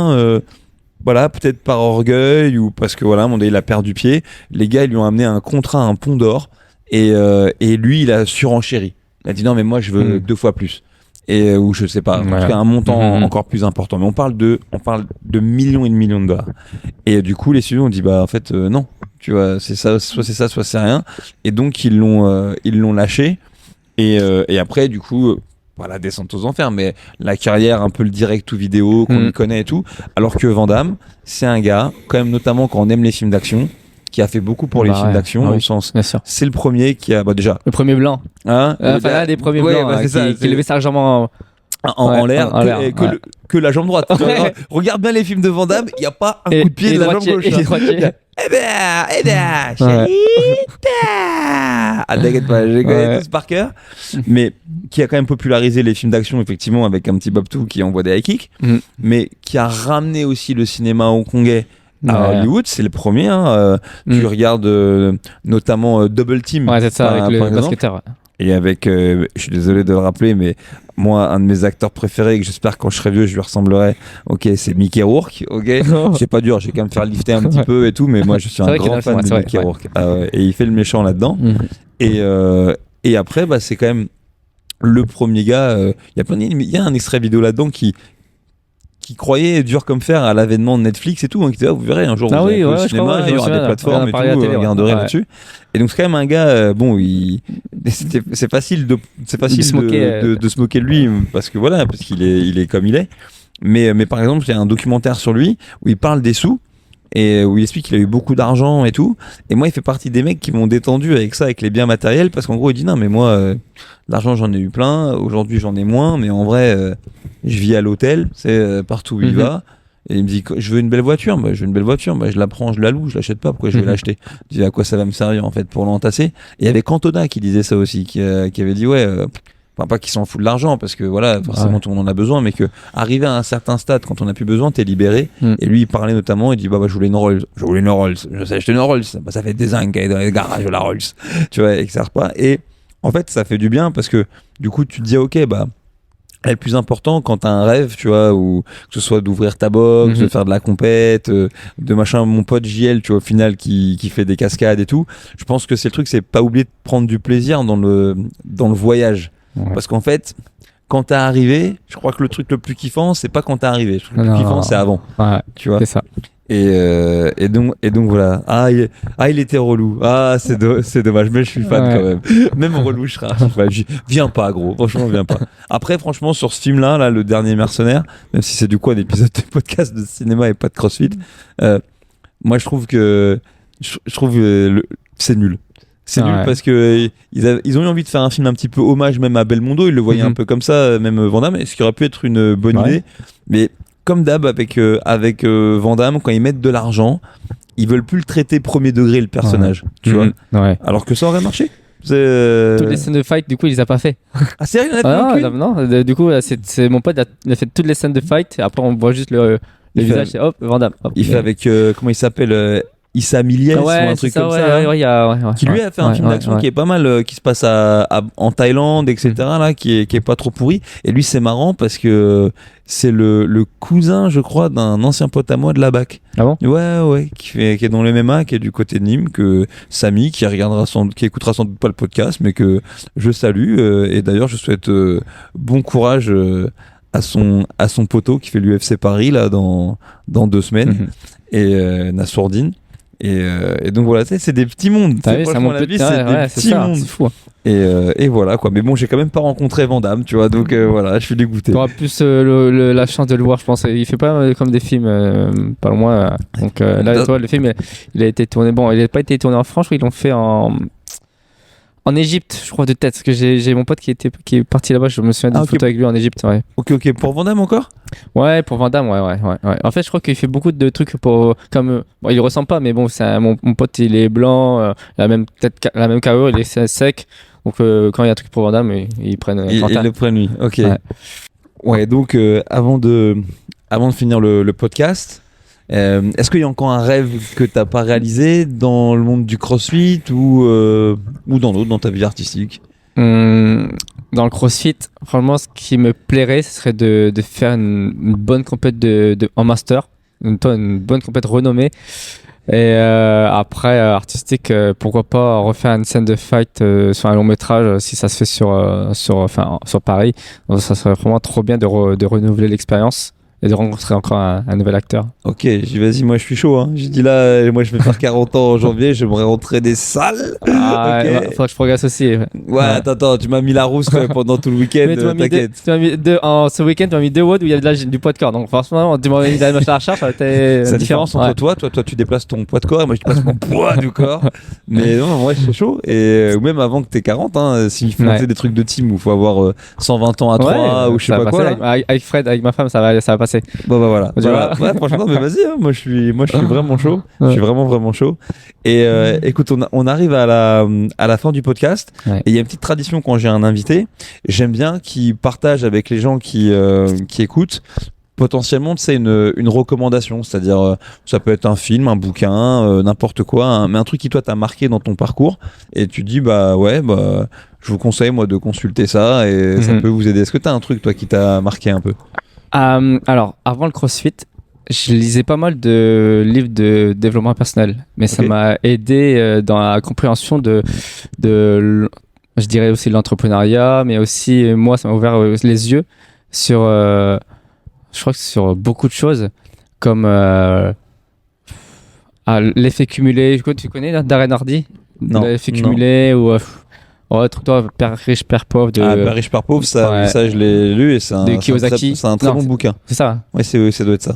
voilà, peut-être par orgueil ou parce que voilà, il a perdu pied. Les gars, ils lui ont amené un contrat, un pont d'or, et lui, il a surenchéri. Il a dit non, mais moi, je veux 2 fois plus. Ou je sais pas, en tout cas, un montant encore plus important. Mais on parle de millions et de millions de dollars. Et du coup, les studios ont dit, bah, en fait, non. Tu vois, c'est ça, soit c'est rien. Et donc, ils l'ont lâché. Et après, du coup, voilà, descente aux enfers, mais la carrière, un peu le direct ou vidéo qu'on y connaît et tout. Alors que Van Damme, c'est un gars, quand même, notamment quand on aime les films d'action, qui a fait beaucoup pour les films d'action, dans le sens, c'est le premier qui a, déjà. Le premier blanc. L'un des premiers blancs, qui levait sa jambe en l'air, que la jambe droite. Regarde bien les films de Van Damme, il n'y a pas un coup de pied de la jambe gauche. Eh ben, t'inquiète pas, j'ai connais tous par cœur, mais qui a quand même popularisé les films d'action, effectivement, avec un petit Babtou qui envoie des high kicks, mais qui a ramené aussi le cinéma hongkongais à Hollywood. C'est le premier. Tu regardes notamment Double Team. Ouais, c'est ça, avec le basketteur. Et avec, je suis désolé de le rappeler, mais moi, un de mes acteurs préférés, que j'espère quand je serai vieux, je lui ressemblerai. Ok, c'est Mickey Rourke. Ok, c'est pas dur, j'ai quand même faire lifter un petit peu et tout, mais moi, je suis un grand fan de Mickey Rourke. Et il fait le méchant là-dedans. Et après, c'est quand même le premier gars. Il y a un extrait vidéo là-dedans qui croyait dur comme fer à l'avènement de Netflix et tout, qui disait vous verrez un jour vous allez au cinéma, il y aura des plateformes et tout, vous regarderez là-dessus. Et donc c'est quand même un gars, c'est facile de se moquer de lui parce qu'il est comme il est. Mais par exemple, il y a un documentaire sur lui où il parle des sous et où il explique qu'il a eu beaucoup d'argent et tout. Et moi, il fait partie des mecs qui m'ont détendu avec ça, avec les biens matériels, parce qu'en gros, il dit non, mais moi, l'argent, j'en ai eu plein. Aujourd'hui, j'en ai moins, mais en vrai, je vis à l'hôtel, c'est partout où il va. Et il me dit, je veux une belle voiture, je veux une belle voiture, je la prends, je la loue, je l'achète pas, pourquoi je vais l'acheter? Je dis, à quoi ça va me servir en fait pour l'entasser? Et il y avait Cantona qui disait ça aussi, qui avait dit, enfin pas qu'il s'en fout de l'argent, parce que voilà, forcément tout le monde en a besoin, mais que arrivé à un certain stade, quand on n'a plus besoin, t'es libéré. Et lui, il parlait notamment, il dit, je voulais une Rolls, je sais acheter une Rolls, ça fait des zingues dans les garages de la Rolls, tu vois, et que ça sert pas. Et en fait, ça fait du bien, parce que du coup, tu te dis, ok, le plus important quand t'as un rêve, tu vois, ou que ce soit d'ouvrir ta box, de faire de la compète, de machin, mon pote JL, tu vois, au final, qui fait des cascades et tout. Je pense que c'est le truc, c'est pas oublier de prendre du plaisir dans le voyage. Ouais. Parce qu'en fait, quand t'es arrivé, je crois que le truc le plus kiffant, c'est pas quand t'es arrivé. Je trouve que le plus kiffant, c'est avant. Ouais, tu vois. C'est ça. Et donc voilà. Il était relou. C'est dommage, mais je suis fan quand même. Même relou, je serai. Viens pas, gros. Franchement, viens pas. Après, franchement, sur ce film-là, le dernier Mercenaire, même si c'est du coup un épisode de podcast de cinéma et pas de CrossFit, moi je trouve que c'est nul. C'est nul parce que ils ont eu envie de faire un film un petit peu hommage même à Belmondo. Ils le voyaient un peu comme ça, même Van Damme, ce qui aurait pu être une bonne idée. Mais comme d'hab avec Van Damme, quand ils mettent de l'argent, ils veulent plus le traiter premier degré le personnage, tu vois. Alors que ça aurait marché. Toutes les scènes de fight, du coup, il les a pas fait. Ah sérieux, non, du coup, c'est mon pote, il a fait toutes les scènes de fight. Et après, on voit juste le visage, c'est hop, Van Damme. Il fait avec comment il s'appelle Issa Miliès ou un truc comme ça, qui lui a fait un film d'action qui est pas mal, qui se passe en Thaïlande, etc. Là, qui est pas trop pourri. Et lui, c'est marrant parce que c'est le cousin, je crois, d'un ancien pote à moi de la BAC. Ah bon? Ouais, qui est dans le MMA, qui est du côté de Nîmes, que Samy, qui écoutera sans doute pas le podcast, mais que je salue. Et d'ailleurs, je souhaite bon courage à son poteau qui fait l'UFC Paris là dans 2 semaines, et Nassourdine. Et donc voilà, c'est des petits mondes. Franchement, la vie, c'est des petits mondes. C'est fou. Et voilà quoi. Mais bon, j'ai quand même pas rencontré Van Damme, tu vois. Donc voilà, je suis dégoûté. Tu auras plus la chance de le voir, je pense. Il fait pas comme des films, pas loin. Donc là, tu vois, le film, il a été tourné. Bon, il n'a pas été tourné en France, ils l'ont fait en Égypte, je crois, de tête. Parce que j'ai mon pote qui est parti là-bas, je me souviens d'une photo avec lui en Égypte. Ouais. Ok. Pour Van Damme encore? Ouais, pour Van Damme, ouais. En fait, je crois qu'il fait beaucoup de trucs comme. Bon, il ressemble pas, mais bon, mon pote, il est blanc, la même carrure, il est sec. Donc, quand il y a un truc pour Van Damme, ils prennent. Ils le prennent lui. Ok. Ouais, donc, avant de finir le podcast. Est-ce qu'il y a encore un rêve que t'as pas réalisé dans le monde du CrossFit ou dans d'autres, dans ta vie artistique? Dans le CrossFit, franchement, ce qui me plairait, ce serait de faire une bonne compète en master, une bonne compète renommée. Et après, artistique, pourquoi pas refaire une scène de fight sur un long métrage si ça se fait sur Paris. Donc, ça serait vraiment trop bien de renouveler l'expérience et de rencontrer encore un nouvel acteur. Ok, j'ai dit vas-y, moi je suis chaud. J'ai dit là, moi je vais faire 40 ans en janvier, j'aimerais rentrer des salles. Faudrait que je progresse aussi. Ouais, attends, tu m'as mis la rousse pendant tout le week-end, t'inquiète. Ce week-end, tu m'as mis 2 WOD où il y a du poids de corps. Donc franchement, tu m'as mis la machine à recherche, c'est la différence entre toi, tu déplaces ton poids de corps et moi je déplace mon poids du corps. Mais non, moi je suis chaud. Et même avant que t'aies 40, s'il faut monter des trucs de team où il faut avoir 100 ans à 3 ou je sais pas quoi. Avec Fred, avec ma femme, ça va passer. Bon bah voilà. Ouais, franchement, mais vas-y, moi je suis vraiment chaud. Je suis vraiment chaud. Et écoute, on arrive à la fin du podcast. Et il y a une petite tradition quand j'ai un invité, j'aime bien qu'il partage avec les gens qui écoutent potentiellement une recommandation, c'est-à-dire ça peut être un film, un bouquin, n'importe quoi, mais un truc qui toi t'a marqué dans ton parcours et tu dis je vous conseille moi de consulter ça et ça peut vous aider. Est-ce que t'as un truc toi qui t'a marqué un peu? Alors, avant le CrossFit, je lisais pas mal de livres de développement personnel, mais ça m'a aidé dans la compréhension de je dirais aussi l'entrepreneuriat, mais aussi moi, ça m'a ouvert les yeux sur, je crois que sur beaucoup de choses, comme l'effet cumulé. Tu connais Darren Hardy? Non. L'effet cumulé ou Ouais, toi, Père riche, Père pauvre de. Père riche, Père pauvre, ça, Ouais. ça je l'ai lu et c'est un, De c'est un Kiyosaki. c'est un très Non, bon bouquin. C'est ça. Ouais, ça doit être ça.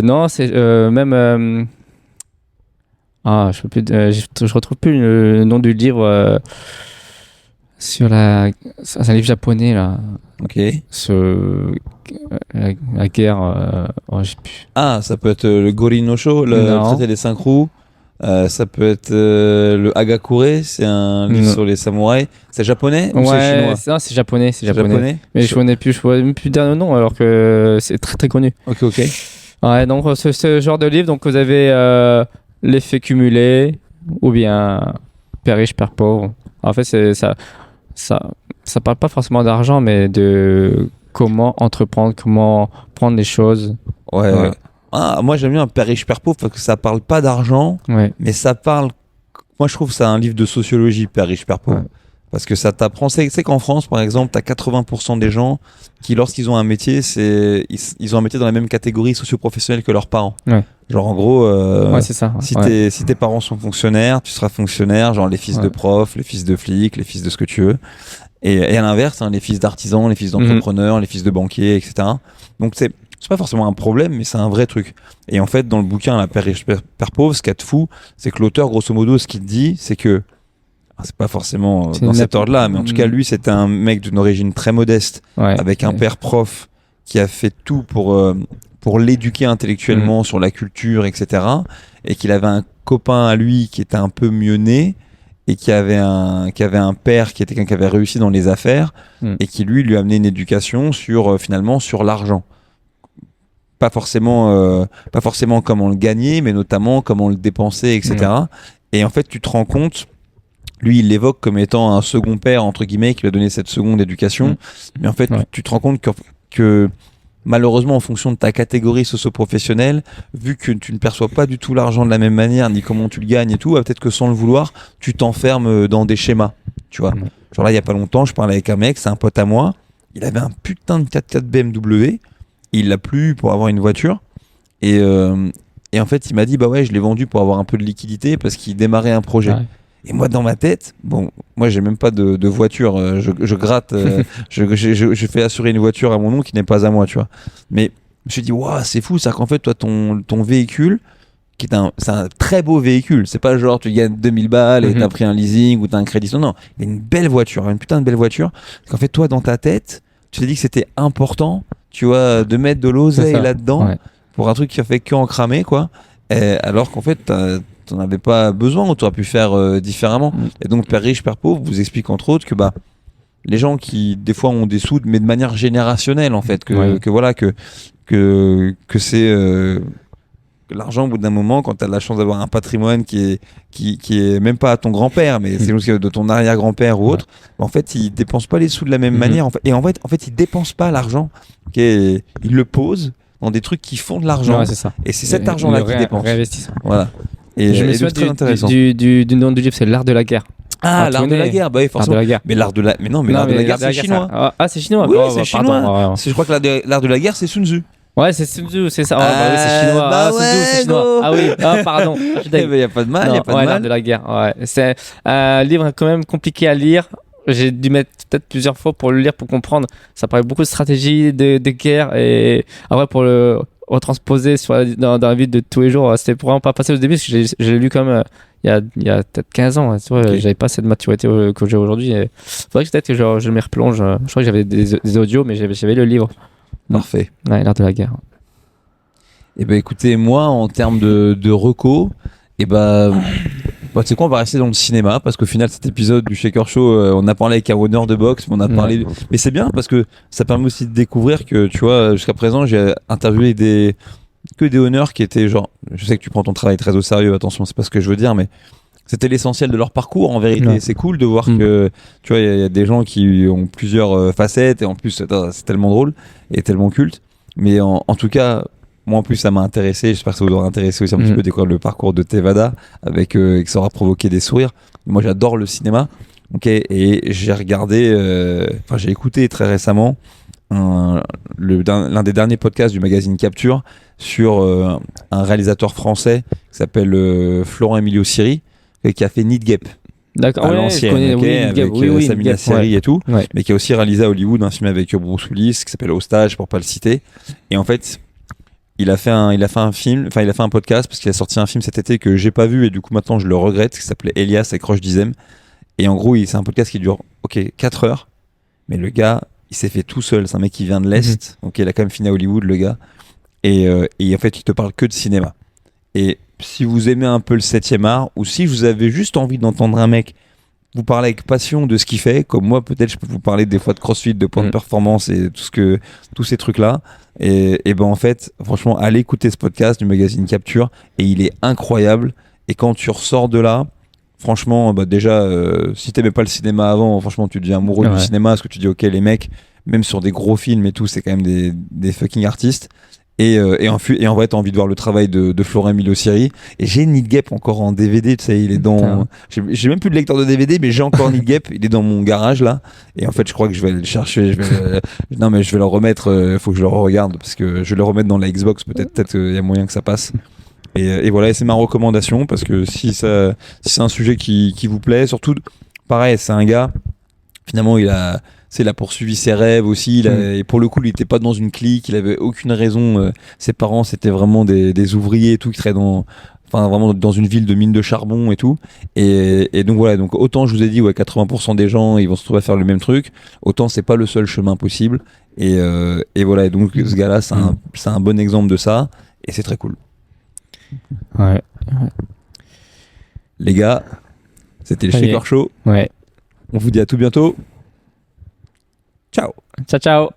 Non, c'est même. Je peux plus. Je retrouve plus le nom du livre sur la. C'est un livre japonais là. Ok. Sur la guerre. Je sais plus. Ça peut être le Gorin no Sho, le Non. traité des 5 roues. Ça peut être le Hagakure, c'est un livre Non. sur les samouraïs. C'est japonais ou c'est chinois? Non, c'est japonais. C'est japonais. Mais Je- je connais même plus le nom alors que c'est très très connu. Ok. Ouais, donc ce genre de livre, donc vous avez l'effet cumulé ou bien Père riche, Père pauvre. En fait, ça parle pas forcément d'argent, mais de comment entreprendre, comment prendre les choses. Ouais. Moi j'aime bien Père riche, Père pauvre parce que ça parle pas d'argent, Ouais. mais ça parle. Moi je trouve que c'est un livre de sociologie, Père riche, Père pauvre. Ouais. Parce que ça t'apprend. C'est qu'en France, par exemple, t'as 80% des gens qui, lorsqu'ils ont un métier, ils ont un métier dans la même catégorie socio-professionnelle que leurs parents. Ouais. Genre en gros, Ouais, c'est ça. si, Ouais. si tes parents sont fonctionnaires, tu seras fonctionnaire, genre les fils de profs, les fils de flics, les fils de ce que tu veux. Et à l'inverse, les fils d'artisans, les fils d'entrepreneurs, les fils de banquiers, etc. Donc c'est pas forcément un problème, mais c'est un vrai truc. Et en fait, dans le bouquin, la Père riche, Père pauvre, ce qu'il y a de fou, c'est que l'auteur, grosso modo, ce qu'il dit, c'est que c'est pas forcément dans cet ordre-là, mais en tout cas, lui, c'était un mec d'une origine très modeste, avec un père prof qui a fait tout pour l'éduquer intellectuellement sur la culture, etc. Et qu'il avait un copain à lui qui était un peu mieux né et qui avait un père qui était quelqu'un qui avait réussi dans les affaires et qui lui a amené une éducation finalement sur l'argent. Pas forcément comment le gagner, mais notamment comment le dépenser, etc. Et en fait, tu te rends compte, lui, il l'évoque comme étant un second père, entre guillemets, qui lui a donné cette seconde éducation. Mais en fait, tu te rends compte que malheureusement, en fonction de ta catégorie socio-professionnelle, vu que tu ne perçois pas du tout l'argent de la même manière, ni comment tu le gagnes et tout, peut-être que sans le vouloir, tu t'enfermes dans des schémas, tu vois. Genre là, il y a pas longtemps, je parlais avec un mec, c'est un pote à moi, il avait un putain de 4x4 BMW, il l'a plus eu pour avoir une voiture, et en fait, il m'a dit, bah ouais, je l'ai vendu pour avoir un peu de liquidité parce qu'il démarrait un projet. Ouais. Et moi, dans ma tête, moi, j'ai même pas de voiture. Je gratte, je fais assurer une voiture à mon nom qui n'est pas à moi, tu vois. Mais je me suis dit, waouh, c'est fou, c'est qu'en fait, toi, ton véhicule, c'est un très beau véhicule. C'est pas genre, tu gagnes 2000 balles et t'as pris un leasing ou t'as un crédit. Non, il y a une belle voiture, une putain de belle voiture. Parce qu'en fait, toi, dans ta tête, tu t'es dit que c'était important, tu vois, de mettre de l'oseille là-dedans pour un truc qui a fait que en cramer, quoi. Alors qu'en fait, t'en avais pas besoin ou t'aurais pu faire différemment. Et donc, Père riche, Père pauvre vous explique entre autres que les gens qui des fois ont des sous, mais de manière générationnelle en fait, que c'est que l'argent au bout d'un moment, quand t'as la chance d'avoir un patrimoine qui est même pas à ton grand-père, mais c'est juste de ton arrière-grand-père ou autre, en fait, ils dépensent pas les sous de la même manière. En fait. Et en fait, ils dépensent pas l'argent. Ils le posent dans des trucs qui font de l'argent. C'est ça. Et c'est cet argent-là qu'ils dépensent. Voilà. Et je me souviens très intéressant. du nom du livre, c'est L'art de la guerre. L'art de la guerre, bah oui, forcément. Mais l'art de la guerre, c'est chinois. C'est chinois. Oui, c'est chinois. Je crois que l'art de la guerre, c'est Sun Tzu. Ouais, c'est Sun Tzu, c'est ça. Oui, c'est chinois. Sun Tzu, c'est chinois. Ah oui, pardon. Il y a pas de mal, L'art de la guerre. Ouais, c'est un livre quand même compliqué à lire. J'ai dû mettre peut-être plusieurs fois pour le lire, pour comprendre. Ça parlait beaucoup de stratégie, de guerre, et après pour le retransposer dans la vie de tous les jours, c'était vraiment pas facile au début, parce que je l'ai lu comme il y a peut-être 15 ans. Tu vois, j'avais pas cette maturité que j'ai aujourd'hui. Il faudrait que peut-être que je m'y replonge. Je crois que j'avais des audios, mais j'avais le livre. Parfait. Ouais, L'art de la guerre. Et écoutez, moi, en termes de reco, tu sais quoi, on va rester dans le cinéma parce qu'au final, cet épisode du Shaker Show, on a parlé avec un honneur de boxe, mais on a parlé. Mais c'est bien parce que ça permet aussi de découvrir que, tu vois, jusqu'à présent, j'ai interviewé que des honneurs qui étaient genre. Je sais que tu prends ton travail très au sérieux, attention, c'est pas ce que je veux dire, mais c'était l'essentiel de leur parcours en vérité. Ouais. C'est cool de voir que, tu vois, il y a des gens qui ont plusieurs facettes et en plus, c'est tellement drôle et tellement culte. Mais en tout cas. Moi, en plus, ça m'a intéressé. J'espère que ça vous aura intéressé aussi un petit peu découvrir le parcours de Tevada avec que ça aura provoqué des sourires. Moi, j'adore le cinéma. Et j'ai regardé, j'ai écouté très récemment l'un des derniers podcasts du magazine Capture sur un réalisateur français qui s'appelle Florent Emilio Siri, qui a fait Need Gap. D'accord. à Ouais, je l'ancienne, connais, ok, oui, avec oui, oui, sa Neil Gaiman, mini-série et tout, ouais. mais qui a aussi réalisé à Hollywood un film avec Bruce Willis qui s'appelle Hostage, pour pas le citer. Et en fait, il a fait un film, enfin il a fait un podcast parce qu'il a sorti un film cet été que j'ai pas vu et du coup maintenant je le regrette, qui s'appelait Elias avec Roche Dizem. Et en gros, c'est un podcast qui dure, 4 heures, mais le gars, il s'est fait tout seul. C'est un mec qui vient de l'Est, donc il a quand même fini à Hollywood, le gars. Et en fait, il te parle que de cinéma. Et si vous aimez un peu le 7e art, ou si vous avez juste envie d'entendre un mec vous parler avec passion de ce qu'il fait, comme moi, peut-être je peux vous parler des fois de CrossFit, de points de performance et tous ces trucs-là. Et ben en fait, franchement, allez écouter ce podcast du magazine Capture, et il est incroyable. Et quand tu ressors de là, franchement, bah déjà, si t'aimais pas le cinéma avant, franchement, tu deviens amoureux du cinéma, parce que tu dis, ok, les mecs, même sur des gros films et tout, c'est quand même des fucking artistes. Et en vrai, t'as envie de voir le travail de Florent Emilio Siri. Et j'ai Neil Gaiman encore en DVD, tu sais, il est dans. J'ai même plus de lecteur de DVD, mais j'ai encore Neil Gaiman, il est dans mon garage là. Et en fait, je crois que je vais aller le chercher. Non, mais je vais le remettre, faut que je le regarde, parce que je vais le remettre dans la Xbox, peut-être qu'il y a moyen que ça passe. Et voilà, et c'est ma recommandation, parce que si c'est un sujet qui vous plaît, surtout, pareil, c'est un gars, finalement, il a poursuivi ses rêves aussi. Et pour le coup, il n'était pas dans une clique, il avait aucune raison. Ses parents, c'était vraiment des ouvriers et tout, qui travaillaient vraiment dans une ville de mine de charbon et tout. Et donc voilà, donc autant je vous ai dit, 80% des gens, ils vont se trouver à faire le même truc, autant c'est pas le seul chemin possible. Et voilà, et donc ce gars-là, c'est un bon exemple de ça, et c'est très cool. Ouais. Les gars, c'était le Shaker Show. Ouais. On vous dit à tout bientôt. Ciao. Ciao, ciao.